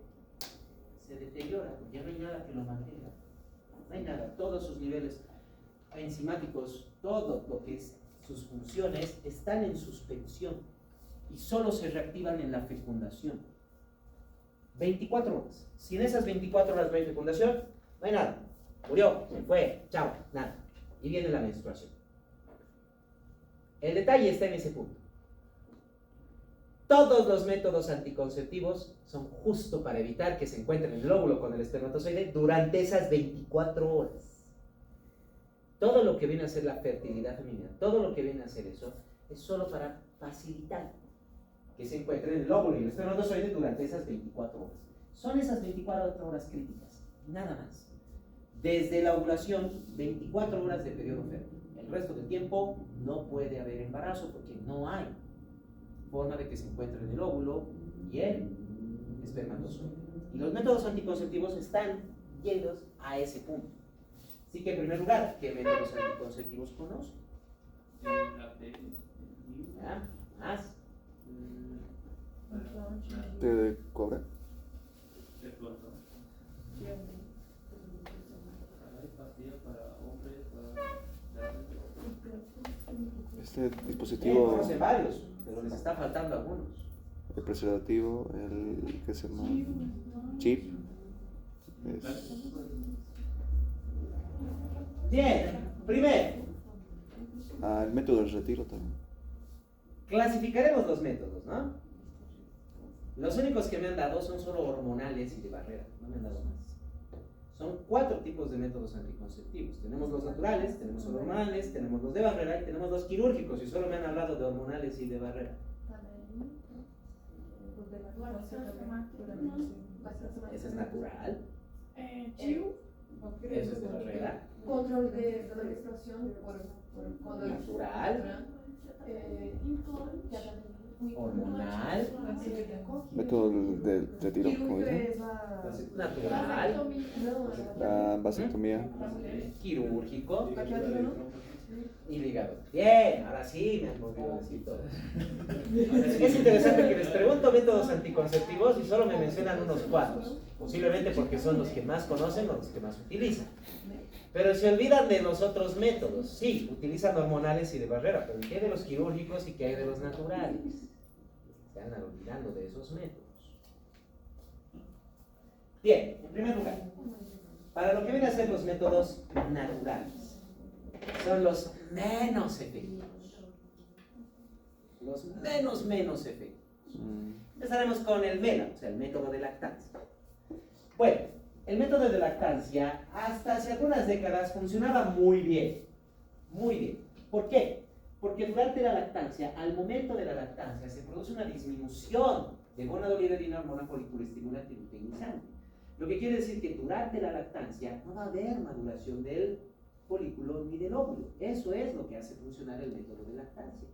se deteriora, ya no hay nada que lo mantenga. No hay nada, todos sus niveles enzimáticos, todo lo que es sus funciones están en suspensión y solo se reactivan en la fecundación. 24 horas. Si en esas 24 horas no hay fecundación, no hay nada. Murió, se fue, chao, nada. y viene la menstruación. El detalle está en ese punto. Todos los métodos anticonceptivos son justo para evitar que se encuentren el óvulo con el espermatozoide durante esas 24 horas. Todo lo que viene a ser la fertilidad femenina, todo lo que viene a ser eso, es solo para facilitar que se encuentren el óvulo y el espermatozoide durante esas 24 horas. Son esas 24 horas críticas, nada más. Desde la ovulación, 24 horas de periodo fértil. El resto del tiempo no puede haber embarazo porque no hay forma de que se encuentren el óvulo y el espermatozoide. Y los métodos anticonceptivos están yendo a ese punto. Así que en primer lugar, ¿qué métodos anticonceptivos conozco? ¿Ya? ¿Más? ¿Té de cobre? Este dispositivo, Conocen varios, pero les está faltando algunos. el preservativo, el que se llama chip, Bien, primero, el método del retiro también. clasificaremos los métodos, ¿no? Los únicos que me han dado son solo hormonales y de barrera, no me han dado más. Son 4 tipos de métodos anticonceptivos. Tenemos los naturales, tenemos los hormonales, tenemos los de barrera y tenemos los quirúrgicos, y solo me han hablado de hormonales y de barrera. Ese es natural. Eso es de barrera. Control de la menstruación por Natural. Hormonal. Método del retiro, como dicen. Natural. La vasectomía. Quirúrgico. Y ligado. Bien, ahora sí me han podido decir todo. Es interesante que les pregunto métodos anticonceptivos y solo me mencionan unos cuantos. Posiblemente porque son los que más conocen o los que más utilizan. Pero se olvidan de los otros métodos. Sí, utilizan hormonales y de barrera, pero ¿qué hay de los quirúrgicos y qué hay de los naturales? Se están olvidando de esos métodos. Bien, en primer lugar, para lo que vienen a ser los métodos naturales, son los menos efectivos. Los menos efectivos. Empezaremos con el MELA, o sea, el método de lactancia. Bueno, el método de lactancia hasta hace algunas décadas funcionaba muy bien. Muy bien. ¿Por qué? Porque durante la lactancia, al momento de la lactancia, se produce una disminución de gonadotropina, hormona foliculoestimulante y luteinizante. Lo que quiere decir que durante la lactancia no va a haber maduración del folículo ni del óvulo. Eso es lo que hace funcionar el método de lactancia.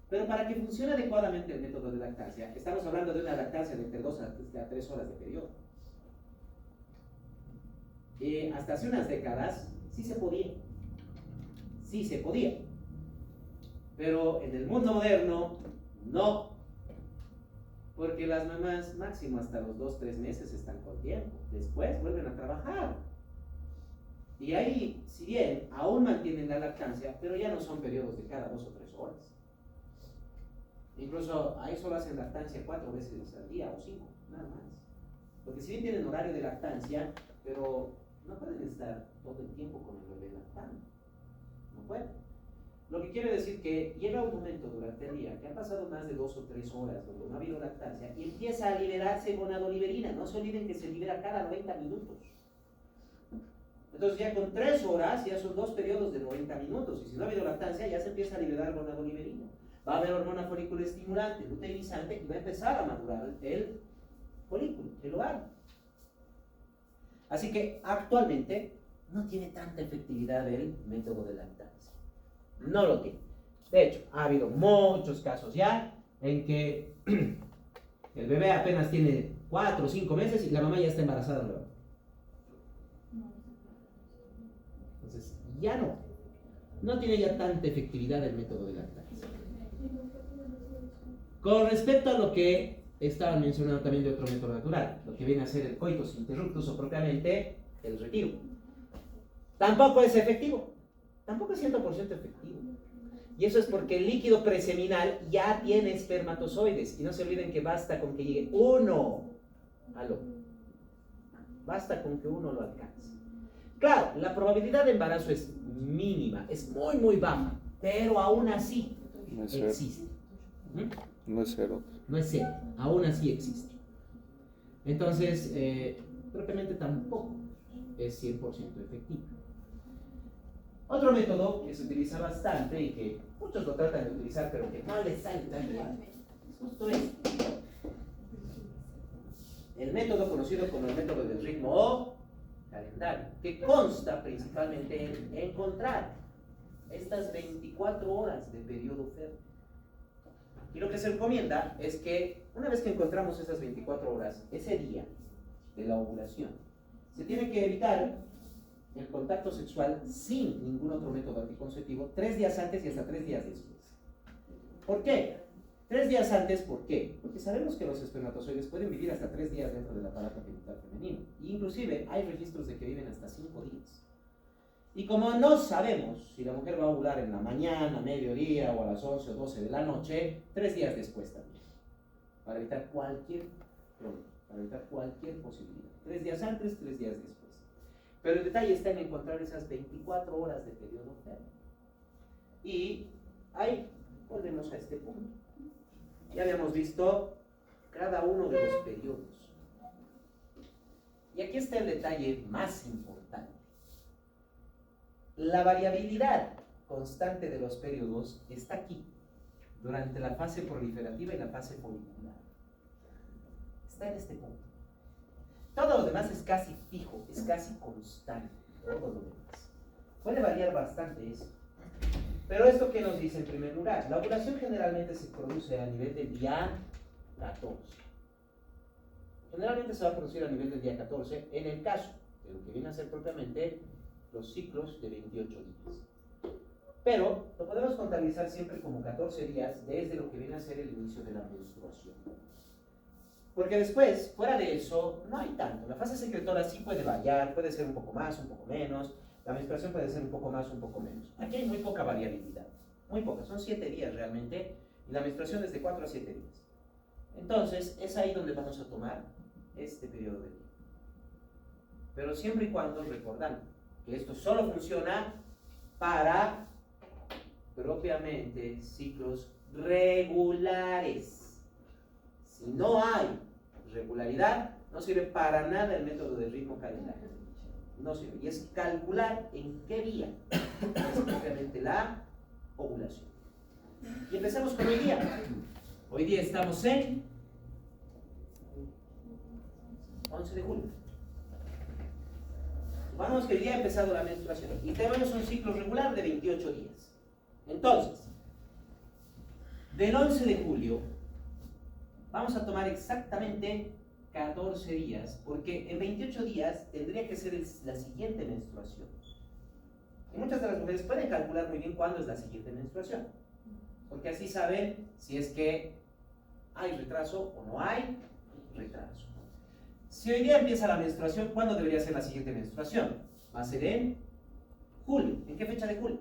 Pero para que funcione adecuadamente el método de lactancia, estamos hablando de una lactancia de entre 2 a 3 horas de periodo. Hasta hace unas décadas sí se podía. Sí se podía. Pero en el mundo moderno, no. Porque las mamás máximo hasta los 2-3 meses están con tiempo. Después vuelven a trabajar. Y ahí, si bien aún mantienen la lactancia, pero ya no son periodos de cada 2 o 3 horas. Incluso ahí solo hacen lactancia 4 veces al día o 5, nada más. Porque si bien tienen horario de lactancia, pero no pueden estar todo el tiempo con el bebé lactando. No pueden. Lo que quiere decir que llega un momento durante el día que han pasado más de 2 o 3 horas donde no ha habido lactancia y empieza a liberarse gonadoliberina. No se olviden que se libera cada 90 minutos. Entonces ya con 3 horas ya son 2 periodos de 90 minutos. Y si no ha habido lactancia ya se empieza a liberar gonadoliberina. Va a haber hormona foliculoestimulante, luteinizante y va a empezar a madurar el folículo, el ovario. Así que actualmente no tiene tanta efectividad el método de lactancia. No lo tiene. De hecho, ha habido muchos casos ya en que el bebé apenas tiene 4 o 5 meses y la mamá ya está embarazada nueva. Entonces, ya no tiene ya tanta efectividad el método de lactancia. Con respecto a lo que estaban mencionando también de otro método natural, lo que viene a ser el coitus interruptus o propiamente el retiro. Tampoco es efectivo. Tampoco es 100% efectivo. Y eso es porque el líquido preseminal ya tiene espermatozoides. Y no se olviden que basta con que llegue uno al óvulo. Basta con que uno lo alcance. Claro, la probabilidad de embarazo es mínima, es muy, muy baja, pero aún así No es cero. existe. No es cero. No es cero, aún así existe. Entonces, propiamente tampoco es 100% efectivo. Otro método que se utiliza bastante y que muchos lo tratan de utilizar, pero que no les sale tan bien, es justo esto. El método conocido como el método del ritmo o calendario, que consta principalmente en encontrar estas 24 horas de periodo fértil. Y lo que se recomienda es que una vez que encontramos esas 24 horas, ese día de la ovulación, se tiene que evitar el contacto sexual sin ningún otro método anticonceptivo 3 días antes y hasta 3 días después. ¿Por qué? 3 días antes, ¿por qué? Porque sabemos que los espermatozoides pueden vivir hasta 3 días dentro del aparato genital femenino. E inclusive hay registros de que viven hasta 5 días. Y como no sabemos si la mujer va a ovular en la mañana, mediodía o a las 11 o 12 de la noche, 3 días después también. Para evitar cualquier problema, para evitar cualquier posibilidad. 3 días antes, 3 días después. Pero el detalle está en encontrar esas 24 horas de periodo fértil. Y ahí volvemos a este punto. Ya habíamos visto cada uno de los periodos. Y aquí está el detalle más importante. La variabilidad constante de los periodos está aquí, durante la fase proliferativa y la fase folicular. Está en este punto. Todo lo demás es casi fijo, es casi constante, todo lo demás. Puede variar bastante eso. Pero esto que nos dice en primer lugar, la ovulación generalmente se produce a nivel del día 14. Generalmente se va a producir a nivel del día 14 en el caso de lo que viene a ser propiamente los ciclos de 28 días. Pero lo podemos contabilizar siempre como 14 días desde lo que viene a ser el inicio de la menstruación. Porque después, fuera de eso, no hay tanto. La fase secretora sí puede variar, puede ser un poco más, un poco menos. La menstruación puede ser un poco más, un poco menos. Aquí hay muy poca variabilidad, muy poca. Son 7 días realmente y la menstruación es de 4 a 7 días. Entonces, es ahí donde vamos a tomar este periodo de tiempo. Pero siempre y cuando recordando que esto solo funciona para propiamente ciclos regulares. Si no hay regularidad, no sirve para nada el método de ritmo calendario. No sirve. Y es calcular en qué día es propiamente la ovulación. Y empecemos con hoy día. Hoy día estamos en 11 de julio. Supongamos que hoy día ha empezado la menstruación y tenemos un ciclo regular de 28 días. Entonces, del 11 de julio vamos a tomar exactamente 14 días, porque en 28 días tendría que ser la siguiente menstruación. Y muchas de las mujeres pueden calcular muy bien cuándo es la siguiente menstruación, porque así saben si es que hay retraso o no hay retraso. Si hoy día empieza la menstruación, ¿cuándo debería ser la siguiente menstruación? Va a ser en julio. ¿En qué fecha de julio?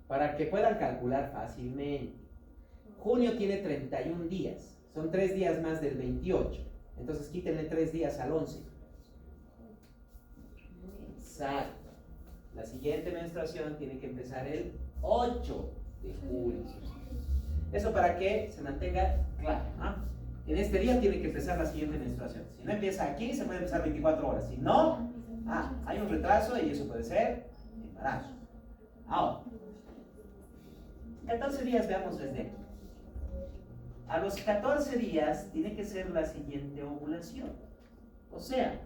Para que puedan calcular fácilmente. Junio tiene 31 días, son 3 días más del 28. Entonces quítenle 3 días al 11. Exacto. La siguiente menstruación tiene que empezar el 8 de julio. Eso para que se mantenga claro, ¿no? En este día tiene que empezar la siguiente menstruación. Si no empieza aquí, se puede empezar 24 horas. Si no, hay un retraso y eso puede ser embarazo. Ahora, 14 días veamos desde aquí. A los 14 días tiene que ser la siguiente ovulación. O sea,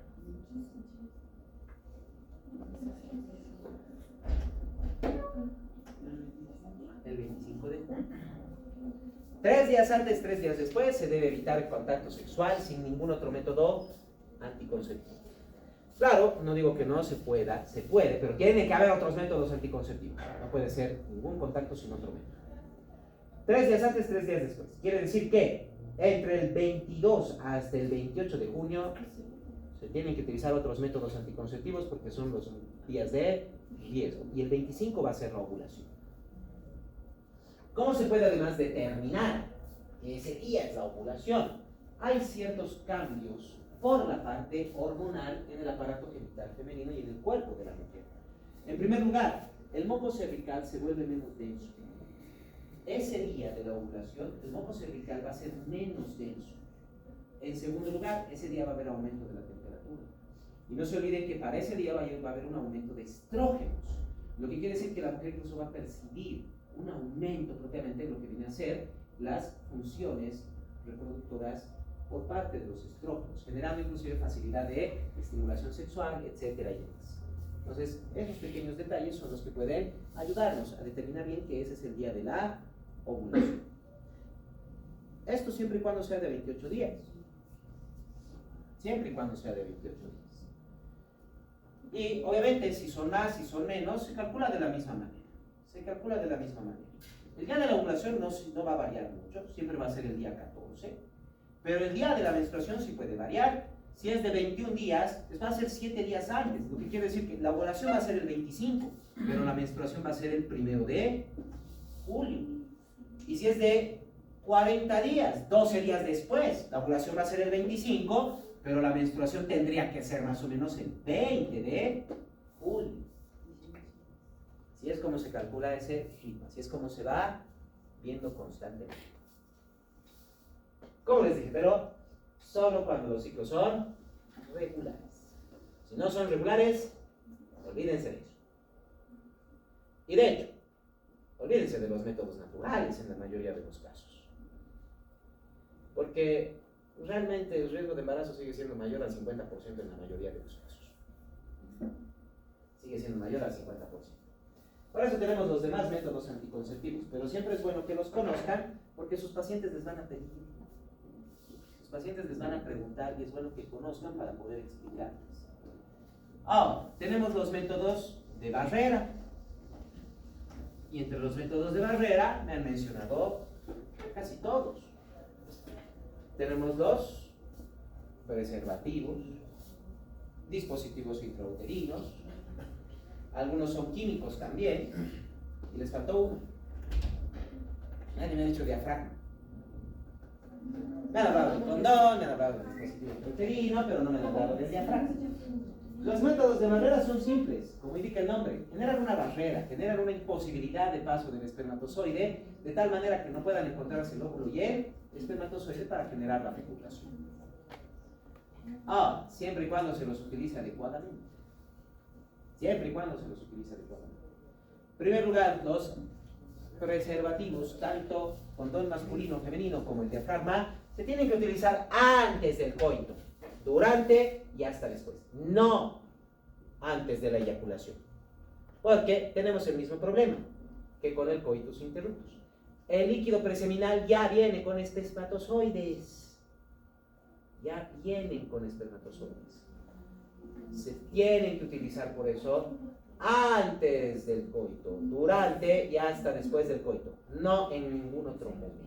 el 25 de junio. 3 días antes, 3 días después, se debe evitar el contacto sexual sin ningún otro método anticonceptivo. Claro, no digo que no se pueda, se puede, pero tiene que haber otros métodos anticonceptivos. No puede ser ningún contacto sin otro método. 3 días antes, 3 días después. Quiere decir que entre el 22 hasta el 28 de junio se tienen que utilizar otros métodos anticonceptivos porque son los días de riesgo. Y el 25 va a ser la ovulación. ¿Cómo se puede además determinar que ese día es la ovulación, hay ciertos cambios por la parte hormonal en el aparato genital femenino y en el cuerpo de la mujer. En primer lugar, el moco cervical se vuelve menos denso. Ese día de la ovulación, el moco cervical va a ser menos denso. En segundo lugar, ese día va a haber aumento de la temperatura. Y no se olviden que para ese día va a haber un aumento de estrógenos, lo que quiere decir que la mujer incluso va a percibir un aumento propiamente en lo que viene a ser las funciones reproductoras por parte de los estrógenos, generando inclusive facilidad de estimulación sexual, etcétera y demás. Entonces, esos pequeños detalles son los que pueden ayudarnos a determinar bien que ese es el día de la ovulación. Esto siempre y cuando sea de 28 días. Siempre y cuando sea de 28 días. Y obviamente si son más, si son menos, se calcula de la misma manera. Se calcula de la misma manera. El día de la ovulación no va a variar mucho, siempre va a ser el día 14. Pero el día de la menstruación sí puede variar. Si es de 21 días, va a ser 7 días antes, lo que quiere decir que la ovulación va a ser el 25, pero la menstruación va a ser el 1 de julio. Y si es de 40 días, 12 días después, la ovulación va a ser el 25, pero la menstruación tendría que ser más o menos el 20 de julio. Así es como se calcula ese ritmo, así es como se va viendo constantemente. Como les dije, pero solo cuando los ciclos son regulares. Si no son regulares, olvídense de eso. Y de hecho, olvídense de los métodos naturales en la mayoría de los casos. Porque realmente el riesgo de embarazo sigue siendo mayor al 50% en la mayoría de los casos. Sigue siendo mayor al 50%. Por eso tenemos los demás métodos anticonceptivos, pero siempre es bueno que los conozcan porque sus pacientes les van a pedir. Sus pacientes les van a preguntar y es bueno que conozcan para poder explicarles. Ahora, tenemos los métodos de barrera. Y entre los métodos de barrera me han mencionado casi todos. Tenemos los preservativos, dispositivos intrauterinos, algunos son químicos también, y les faltó uno. Nadie me ha dicho diafragma. Me han hablado del condón, me han hablado del dispositivo intrauterino, pero no me han hablado del diafragma. Los métodos de barrera son simples, como indica el nombre, generan una barrera, generan una imposibilidad de paso del espermatozoide, de tal manera que no puedan encontrarse el óvulo y el espermatozoide para generar la fecundación. Ahora, siempre y cuando se los utilice adecuadamente. Siempre y cuando se los utilice adecuadamente. En primer lugar, los preservativos, tanto condón masculino o femenino como el diafragma, se tienen que utilizar antes del coito, durante y hasta después, no antes de la eyaculación. Porque tenemos el mismo problema que con el coitus interruptus. El líquido preseminal ya viene con espermatozoides. Ya vienen con espermatozoides. Se tienen que utilizar por eso antes del coito, durante y hasta después del coito, no en ningún otro momento.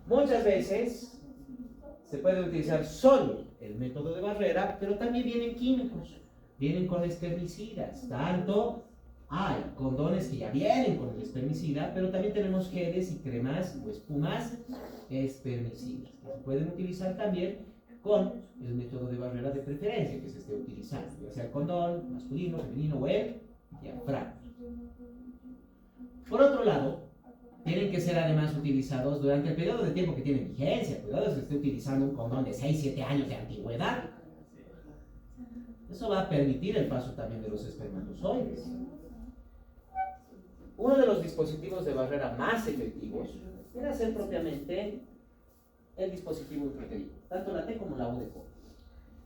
Muchas veces se puede utilizar solo el método de barrera, pero también vienen químicos, vienen con espermicidas. Tanto hay condones que ya vienen con el espermicida, pero también tenemos geles y cremas o espumas espermicidas, que se pueden utilizar también con el método de barrera de preferencia que se esté utilizando, ya sea el condón masculino, femenino o el diafragma. Por otro lado, tienen que ser además utilizados durante el periodo de tiempo que tienen vigencia. Cuidado si se esté utilizando un condón de 6-7 años de antigüedad. Eso va a permitir el paso también de los espermatozoides. Uno de los dispositivos de barrera más efectivos viene a ser propiamente el dispositivo intrauterino, tanto la T como la U de cobre.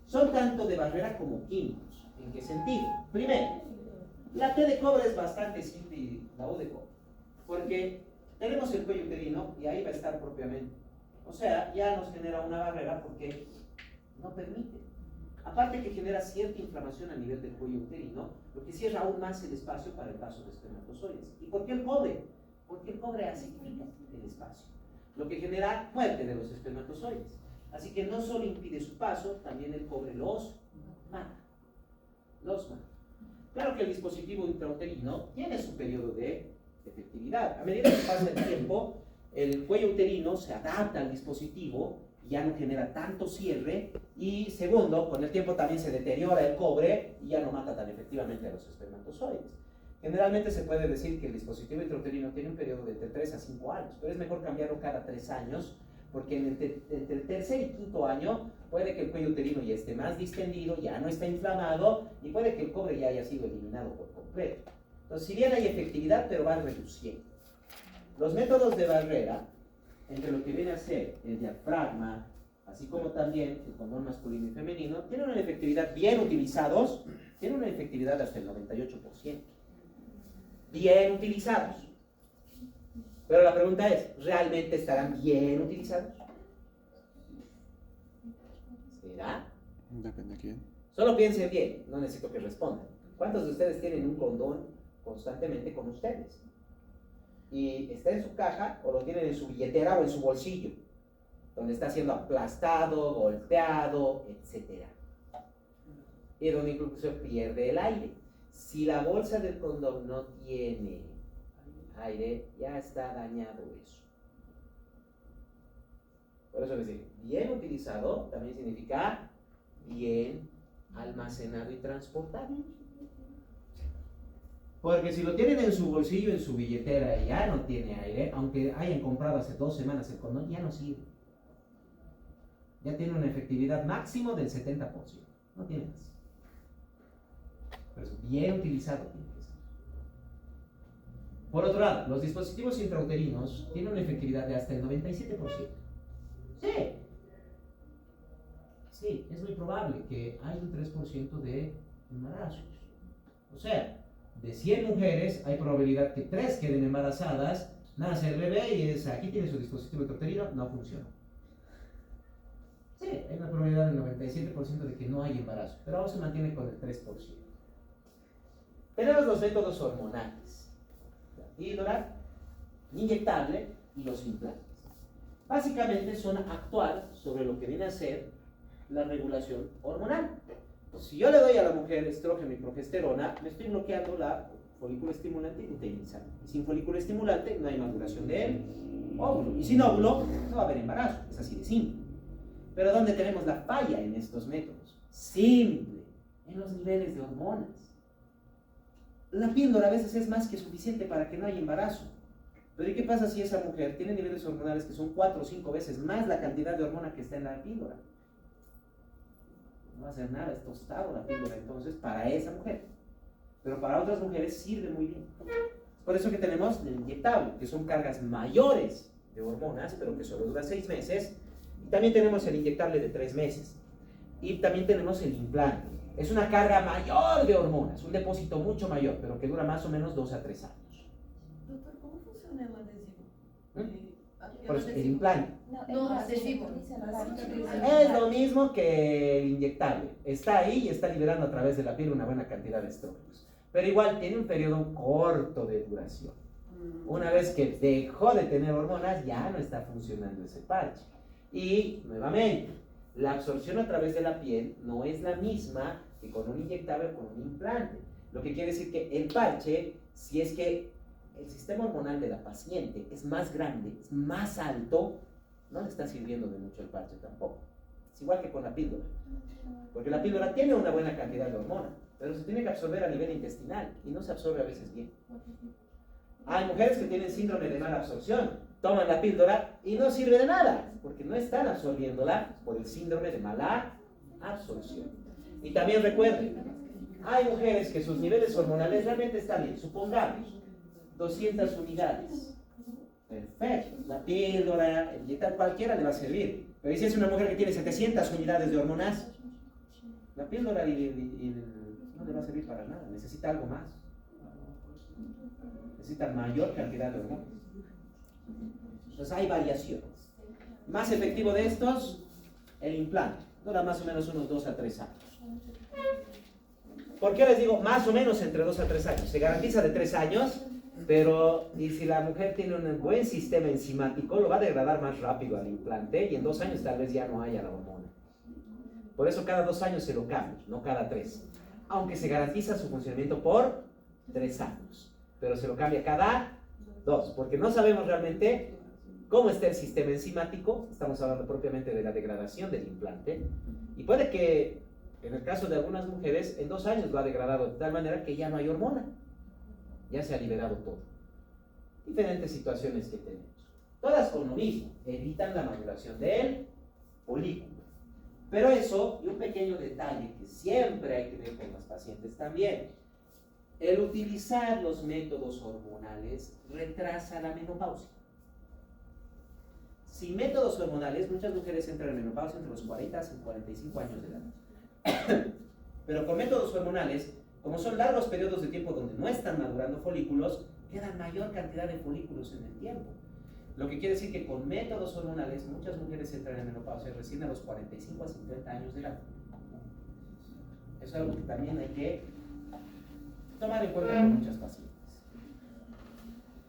Son tanto de barrera como químicos. ¿En qué sentido? Primero, la T de cobre es bastante simple y la U de cobre, porque tenemos el cuello uterino y ahí va a estar propiamente. O sea, ya nos genera una barrera porque no permite. Aparte que genera cierta inflamación a nivel del cuello uterino, lo que cierra aún más el espacio para el paso de espermatozoides. ¿Y por qué el cobre? Porque el cobre acidifica el espacio, lo que genera muerte de los espermatozoides. Así que no solo impide su paso, también el cobre los mata. Los mata. Claro que el dispositivo intrauterino tiene su periodo de efectividad. A medida que pasa el tiempo, el cuello uterino se adapta al dispositivo, ya no genera tanto cierre, y segundo, con el tiempo también se deteriora el cobre y ya no mata tan efectivamente a los espermatozoides. Generalmente se puede decir que el dispositivo intrauterino tiene un periodo de entre 3 a 5 años, pero es mejor cambiarlo cada 3 años, porque entre el tercer y quinto año puede que el cuello uterino ya esté más distendido, ya no está inflamado, y puede que el cobre ya haya sido eliminado por completo. Entonces, si bien hay efectividad, pero va reduciendo. Los métodos de barrera, entre lo que viene a ser el diafragma, así como también el condón masculino y femenino, tienen una efectividad bien utilizados, tienen una efectividad hasta el 98%. Bien utilizados. Pero la pregunta es, ¿realmente estarán bien utilizados? ¿Será? Depende de quién. Solo piensen bien, no necesito que respondan. ¿Cuántos de ustedes tienen un condón constantemente con ustedes? Y está en su caja, o lo tienen en su billetera o en su bolsillo, donde está siendo aplastado, golpeado, etc. Y donde incluso pierde el aire. Si la bolsa del condón no tiene aire, ya está dañado eso. Por eso les digo, bien utilizado también significa bien almacenado y transportado. Porque si lo tienen en su bolsillo, en su billetera, y ya no tiene aire, aunque hayan comprado hace 2 semanas el condón, ya no sirve. Ya tiene una efectividad máximo del 70%. No tiene más. Pero es bien utilizado tiene que ser. Por otro lado, los dispositivos intrauterinos tienen una efectividad de hasta el 97%. Sí. Sí, es muy probable que haya un 3% de embarazos. O sea, de 100 mujeres hay probabilidad que 3 queden embarazadas, nace el bebé y es, aquí tiene su dispositivo intrauterino, no funciona. Sí, hay una probabilidad del 97% de que no hay embarazo, pero aún se mantiene con el 3%. Tenemos los métodos hormonales, la píldora, inyectable y los implantes. Básicamente son actuar sobre lo que viene a ser la regulación hormonal. Si yo le doy a la mujer estrógeno y progesterona, me estoy bloqueando la folículo estimulante y luteinizante. Y sin folículo estimulante no hay maduración de óvulo. Y sin óvulo no va a haber embarazo. Es así de simple. Pero ¿dónde tenemos la falla en estos métodos? Simple, en los niveles de hormonas. La píldora a veces es más que suficiente para que no haya embarazo. Pero ¿y qué pasa si esa mujer tiene niveles hormonales que son 4 o 5 veces más la cantidad de hormona que está en la píldora? No va a hacer nada, es tostado la píldora entonces para esa mujer. Pero para otras mujeres sirve muy bien. Por eso que tenemos el inyectable, que son cargas mayores de hormonas, pero que solo dura 6 meses. Y también tenemos el inyectable de 3 meses. Y también tenemos el implante. Es una carga mayor de hormonas, un depósito mucho mayor, pero que dura más o menos 2 a 3 años. Doctor, ¿cómo funciona el adhesivo? Por eso, el implante. No, adhesivo. Es lo mismo que el inyectable. Está ahí y está liberando a través de la piel una buena cantidad de estrógenos. Pero igual tiene un periodo corto de duración. Una vez que dejó de tener hormonas, ya no está funcionando ese parche. Y, nuevamente, la absorción a través de la piel no es la misma que con un inyectable o con un implante. Lo que quiere decir que el parche, si es que el sistema hormonal de la paciente es más grande, es más alto, no le está sirviendo de mucho el parche tampoco. Es igual que con la píldora. Porque la píldora tiene una buena cantidad de hormona, pero se tiene que absorber a nivel intestinal y no se absorbe a veces bien. Hay mujeres que tienen síndrome de mala absorción, toman la píldora y no sirve de nada, porque no están absorbiéndola por el síndrome de mala absorción. Y también recuerden, hay mujeres que sus niveles hormonales realmente están bien, supongamos, 200 unidades. Perfecto, la píldora, el inyectar, cualquiera le va a servir. Pero ¿y si es una mujer que tiene 700 unidades de hormonas? La píldora no le va a servir para nada, necesita algo más. Necesita mayor cantidad de hormonas. Entonces hay variaciones. Más efectivo de estos, el implante. Dura más o menos unos 2 a 3 años. ¿Por qué les digo más o menos entre 2 a 3 años? Se garantiza de 3 años, pero y si la mujer tiene un buen sistema enzimático, lo va a degradar más rápido al implante y en 2 años tal vez ya no haya la hormona. Por eso cada 2 años se lo cambia, no cada 3. Aunque se garantiza su funcionamiento por 3 años. Pero se lo cambia cada 2, porque no sabemos realmente cómo está el sistema enzimático. Estamos hablando propiamente de la degradación del implante. Y puede que, en el caso de algunas mujeres, en 2 años lo ha degradado de tal manera que ya no hay hormona. Ya se ha liberado todo. Diferentes situaciones que tenemos. Todas con lo mismo. Evitan la maduración del folículo. Pero eso, y un pequeño detalle que siempre hay que ver con los pacientes también, el utilizar los métodos hormonales retrasa la menopausia. Sin métodos hormonales, muchas mujeres entran en menopausia entre los 40 y 45 años de edad. Pero con métodos hormonales, como son largos periodos de tiempo donde no están madurando folículos, quedan mayor cantidad de folículos en el tiempo. Lo que quiere decir que con métodos hormonales, muchas mujeres entran en menopausia recién a los 45 a 50 años de edad. Eso es algo que también hay que tomar en cuenta con muchas pacientes.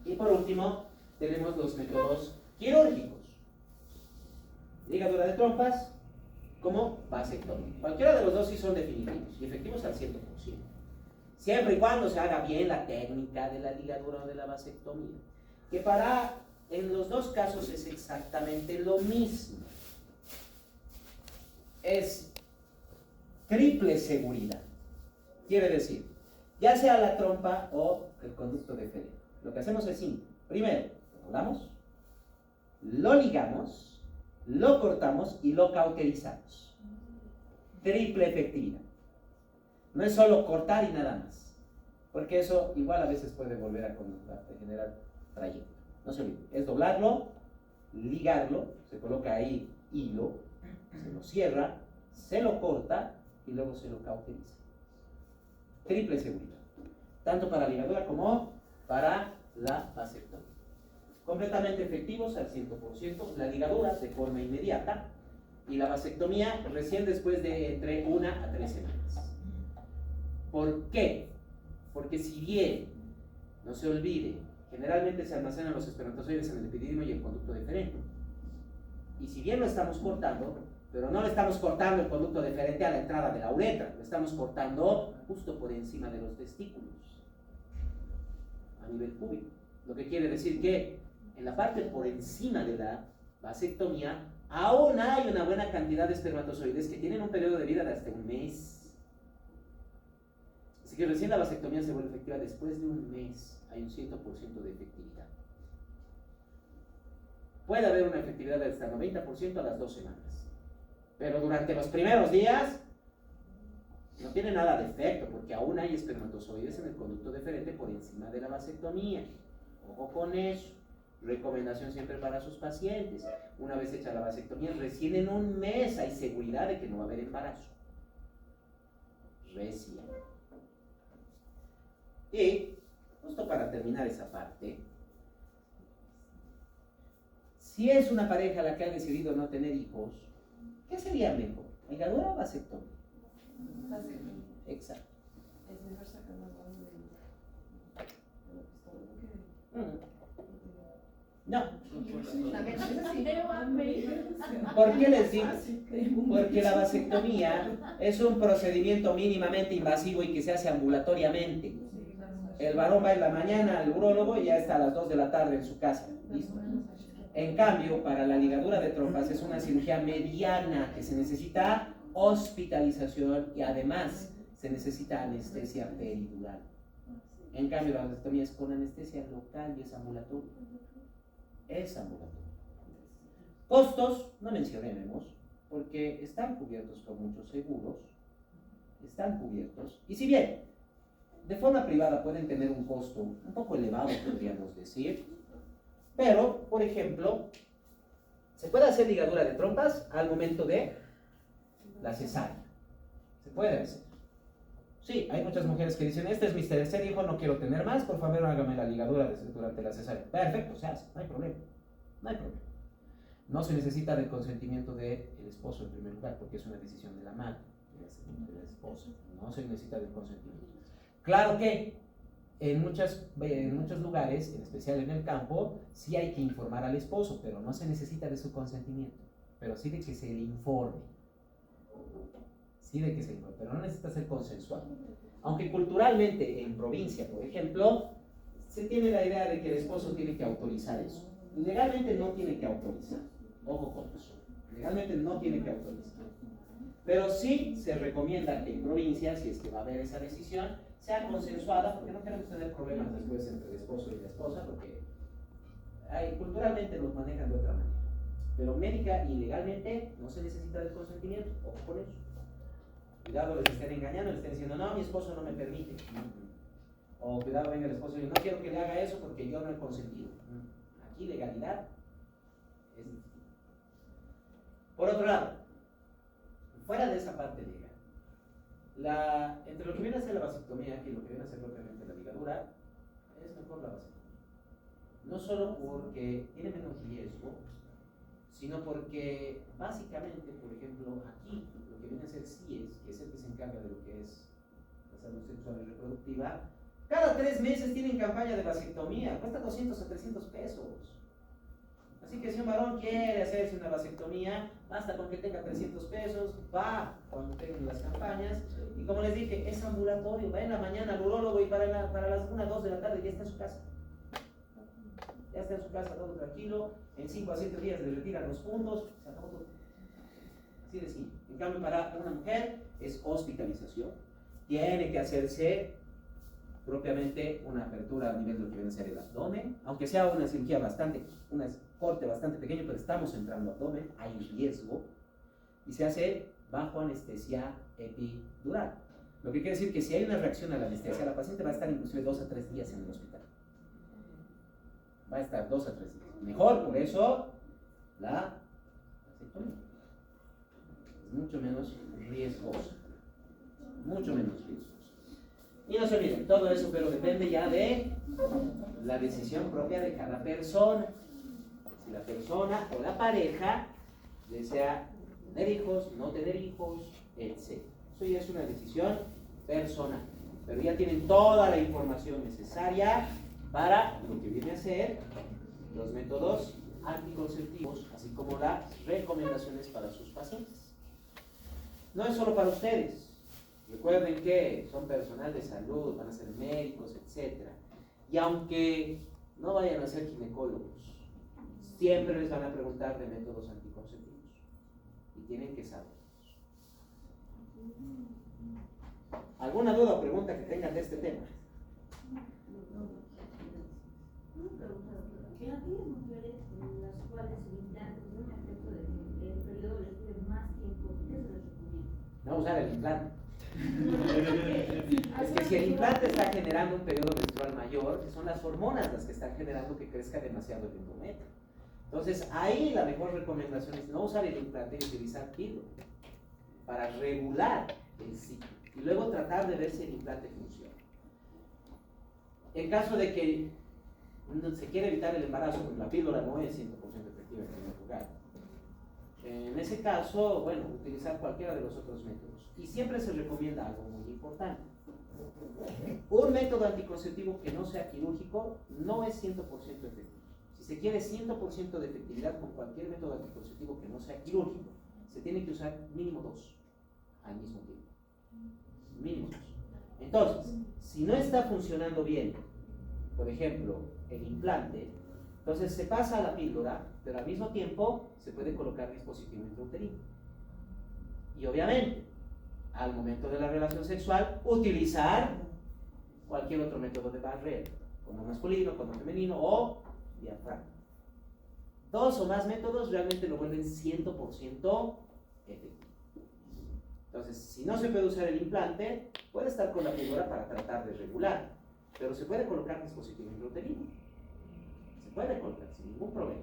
Y por último, tenemos los métodos quirúrgicos. Ligadura de trompas como vasectomía. Cualquiera de los dos sí son definitivos y efectivos al 100%. Siempre y cuando se haga bien la técnica de la ligadura o de la vasectomía. Que en los dos casos es exactamente lo mismo. Es triple seguridad. Quiere decir, ya sea la trompa o el conducto deferente. Lo que hacemos es simple. Primero, lo doblamos, lo ligamos, lo cortamos y lo cauterizamos. Triple efectividad. No es solo cortar y nada más. Porque eso igual a veces puede volver a generar trayecto. No se olvide. Es doblarlo, ligarlo, se coloca ahí hilo, se lo cierra, se lo corta y luego se lo cauteriza. Triple seguridad. Tanto para la ligadura como para la vasectomía. Completamente efectivos al 100%, la ligadura de forma inmediata y la vasectomía recién después de entre 1 a 3 semanas. ¿Por qué? Porque si bien, no se olvide, generalmente se almacenan los espermatozoides en el epididimo y el conducto deferente. Y si bien lo estamos cortando, pero no le estamos cortando el conducto deferente a la entrada de la uretra, lo estamos cortando justo por encima de los testículos, a nivel púbico. Lo que quiere decir que en la parte por encima de la vasectomía, aún hay una buena cantidad de espermatozoides que tienen un periodo de vida de hasta 1 mes. Así que recién la vasectomía se vuelve efectiva después de 1 mes. Hay un 100% de efectividad. Puede haber una efectividad de hasta 90% a las 2 semanas. Pero durante los primeros días no tiene nada de efecto, porque aún hay espermatozoides en el conducto deferente por encima de la vasectomía. Ojo con eso. Recomendación siempre para sus pacientes. Una vez hecha la vasectomía, recién en 1 mes hay seguridad de que no va a haber embarazo. Recién. Y, justo para terminar esa parte, si es una pareja la que ha decidido no tener hijos, ¿qué sería mejor? ¿Ligadura o vasectomía? Vasectomía. Exacto. Es mejor sacar la mano de la pistola que... No. También es así. ¿Por qué les digo? Porque la vasectomía es un procedimiento mínimamente invasivo y que se hace ambulatoriamente. El varón va en la mañana al urólogo y ya está a las 2 de la tarde en su casa. Listo. En cambio, para la ligadura de trompas es una cirugía mediana que se necesita hospitalización y además se necesita anestesia peridural. En cambio, la vasectomía es con anestesia local y es ambulatoria. Es ambulatorio. Costos, no mencionemos, porque están cubiertos por muchos seguros, están cubiertos, y si bien de forma privada pueden tener un costo un poco elevado, podríamos decir, pero, por ejemplo, se puede hacer ligadura de trompas al momento de la cesárea. Se puede hacer. Sí, hay muchas mujeres que dicen, este es mi tercer hijo, no quiero tener más, por favor hágame la ligadura durante la cesárea. Perfecto, se hace, no hay problema. No hay problema. No se necesita del consentimiento del esposo en primer lugar, porque es una decisión de la madre, de la esposa. No se necesita del consentimiento. Claro que en muchos lugares, en especial en el campo, sí hay que informar al esposo, pero no se necesita de su consentimiento, pero sí de que se le informe. Sí de que se le informe, pero no necesita ser consensual. Aunque culturalmente en provincia, por ejemplo, se tiene la idea de que el esposo tiene que autorizar eso. legalmente no tiene que autorizar. Ojo con eso. Legalmente no tiene que autorizar. Pero sí se recomienda que en provincia, si es que va a haber esa decisión, sea consensuada, porque no queremos tener problemas después entre el esposo y la esposa, porque culturalmente los manejan de otra manera. Pero médica y legalmente no se necesita del consentimiento. Ojo con eso. Cuidado, les estén engañando, les estén diciendo, no, mi esposo no me permite. O cuidado, venga el esposo y yo no quiero que le haga eso porque yo no he consentido. Aquí legalidad es difícil. Por otro lado, fuera de esa parte legal, entre lo que viene a ser la vasectomía y lo que viene a ser propiamente la ligadura, es mejor la vasectomía. No solo porque tiene menos riesgo, sino porque básicamente, por ejemplo, aquí lo que viene a ser CIES, que es el que se encarga de lo que es la salud sexual y reproductiva, cada 3 meses tienen campaña de vasectomía, cuesta 200 a 300 pesos. Así que si un varón quiere hacerse una vasectomía, basta con que tenga 300 pesos, va cuando tengan las campañas, y como les dije, es ambulatorio, va en la mañana al urólogo y para las 1 o 2 de la tarde ya está en su casa. Ya está en su casa todo tranquilo, en 5 a 7 días le retiran los puntos, se acabó todo. Así de simple. En cambio, para una mujer es hospitalización, tiene que hacerse propiamente una apertura a nivel de lo que viene a ser el abdomen, aunque sea una cirugía un corte bastante pequeño, pero estamos entrando abdomen, hay riesgo, y se hace bajo anestesia epidural. Lo que quiere decir que si hay una reacción a la anestesia, la paciente va a estar inclusive 2 a 3 días en el hospital. Va a estar 2 a 3 días. Mejor, por eso, la vasectomía es mucho menos riesgosa. Mucho menos riesgosa. Y no se olviden, todo eso, pero depende ya de la decisión propia de cada persona. Si la persona o la pareja desea tener hijos, no tener hijos, etc. Eso ya es una decisión personal. Pero ya tienen toda la información necesaria para lo que viene a ser los métodos anticonceptivos, así como las recomendaciones para sus pacientes. No es solo para ustedes. Recuerden que son personal de salud, van a ser médicos, etc. Y aunque no vayan a ser ginecólogos, siempre les van a preguntar de métodos anticonceptivos. Y tienen que saberlos. ¿Alguna duda o pregunta que tengan de este tema? En aquellas mujeres en las cuales el implante tiene un efecto de que el periodo les dure más tiempo, ¿qué se les recomienda? No usar el implante. Es que si el implante está generando un periodo menstrual mayor, que son las hormonas las que están generando que crezca demasiado el endometrio. Entonces, ahí la mejor recomendación es no usar el implante y utilizar píldora para regular el ciclo y luego tratar de ver si el implante funciona. En caso de que se quiere evitar el embarazo, porque la píldora no es 100% efectiva en primer lugar, en ese caso, bueno, utilizar cualquiera de los otros métodos. Y siempre se recomienda algo muy importante. Un método anticonceptivo que no sea quirúrgico no es 100% efectivo. Si se quiere 100% de efectividad con cualquier método anticonceptivo que no sea quirúrgico, se tiene que usar mínimo 2 al mismo tiempo. Mínimo 2. Entonces, si no está funcionando bien, por ejemplo, el implante, entonces se pasa a la píldora, pero al mismo tiempo se puede colocar dispositivo intrauterino. Y obviamente, al momento de la relación sexual, utilizar cualquier otro método de barrera, como masculino, como femenino o diafragma. 2 o más métodos realmente lo vuelven 100% efectivo. Entonces, si no se puede usar el implante, puede estar con la píldora para tratar de regular, pero se puede colocar dispositivo intrauterino. Se puede colocar sin ningún problema.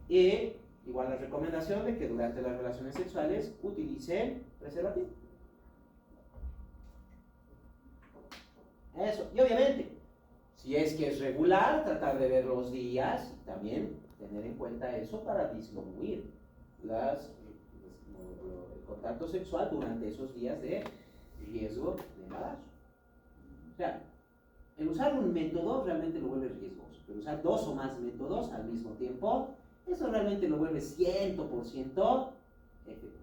Y igual la recomendación de que durante las relaciones sexuales utilicen preservativo. Eso. Y obviamente, si es que es regular, tratar de ver los días y también tener en cuenta eso para disminuir el contacto sexual durante esos días de riesgo de embarazo. O sea, el usar un método realmente lo vuelve riesgoso, pero usar 2 o más métodos al mismo tiempo, eso realmente lo vuelve 100% efectivo.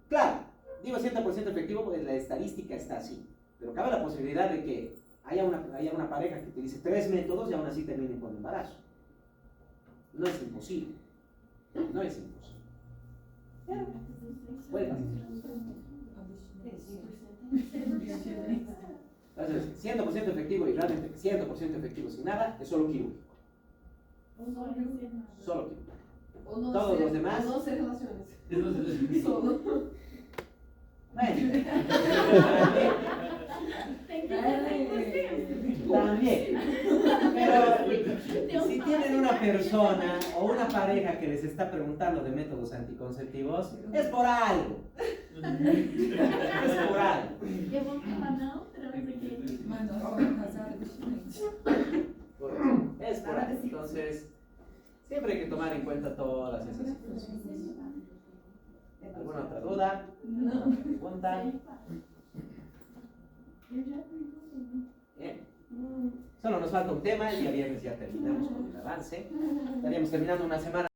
Claro, digo 100% efectivo porque la estadística está así, pero cabe la posibilidad de que haya una pareja que utilice 3 métodos y aún así termine con embarazo. No es imposible. No es imposible. Pero puede pasar. Entonces, 100% efectivo y realmente 100% efectivo sin nada es solo quirúrgico. Solo quirúrgico. O no Todos hacer- los demás. o no hacer relaciones. Solo. Bueno, Ay. también. Pero si tienen una persona o una pareja que les está preguntando de métodos anticonceptivos, es por algo. Es por algo. Eu vou falar não, outra vez aqui. Mas nós somos casados diferentes. Es por algo. Entonces, siempre hay que tomar en cuenta todas esas situaciones. ¿Alguna otra duda? No. ¿Pregunta? Eu já perguntei. Bien. Solo nos falta un tema y el día viernes ya terminamos con el avance. Estaríamos terminando una semana.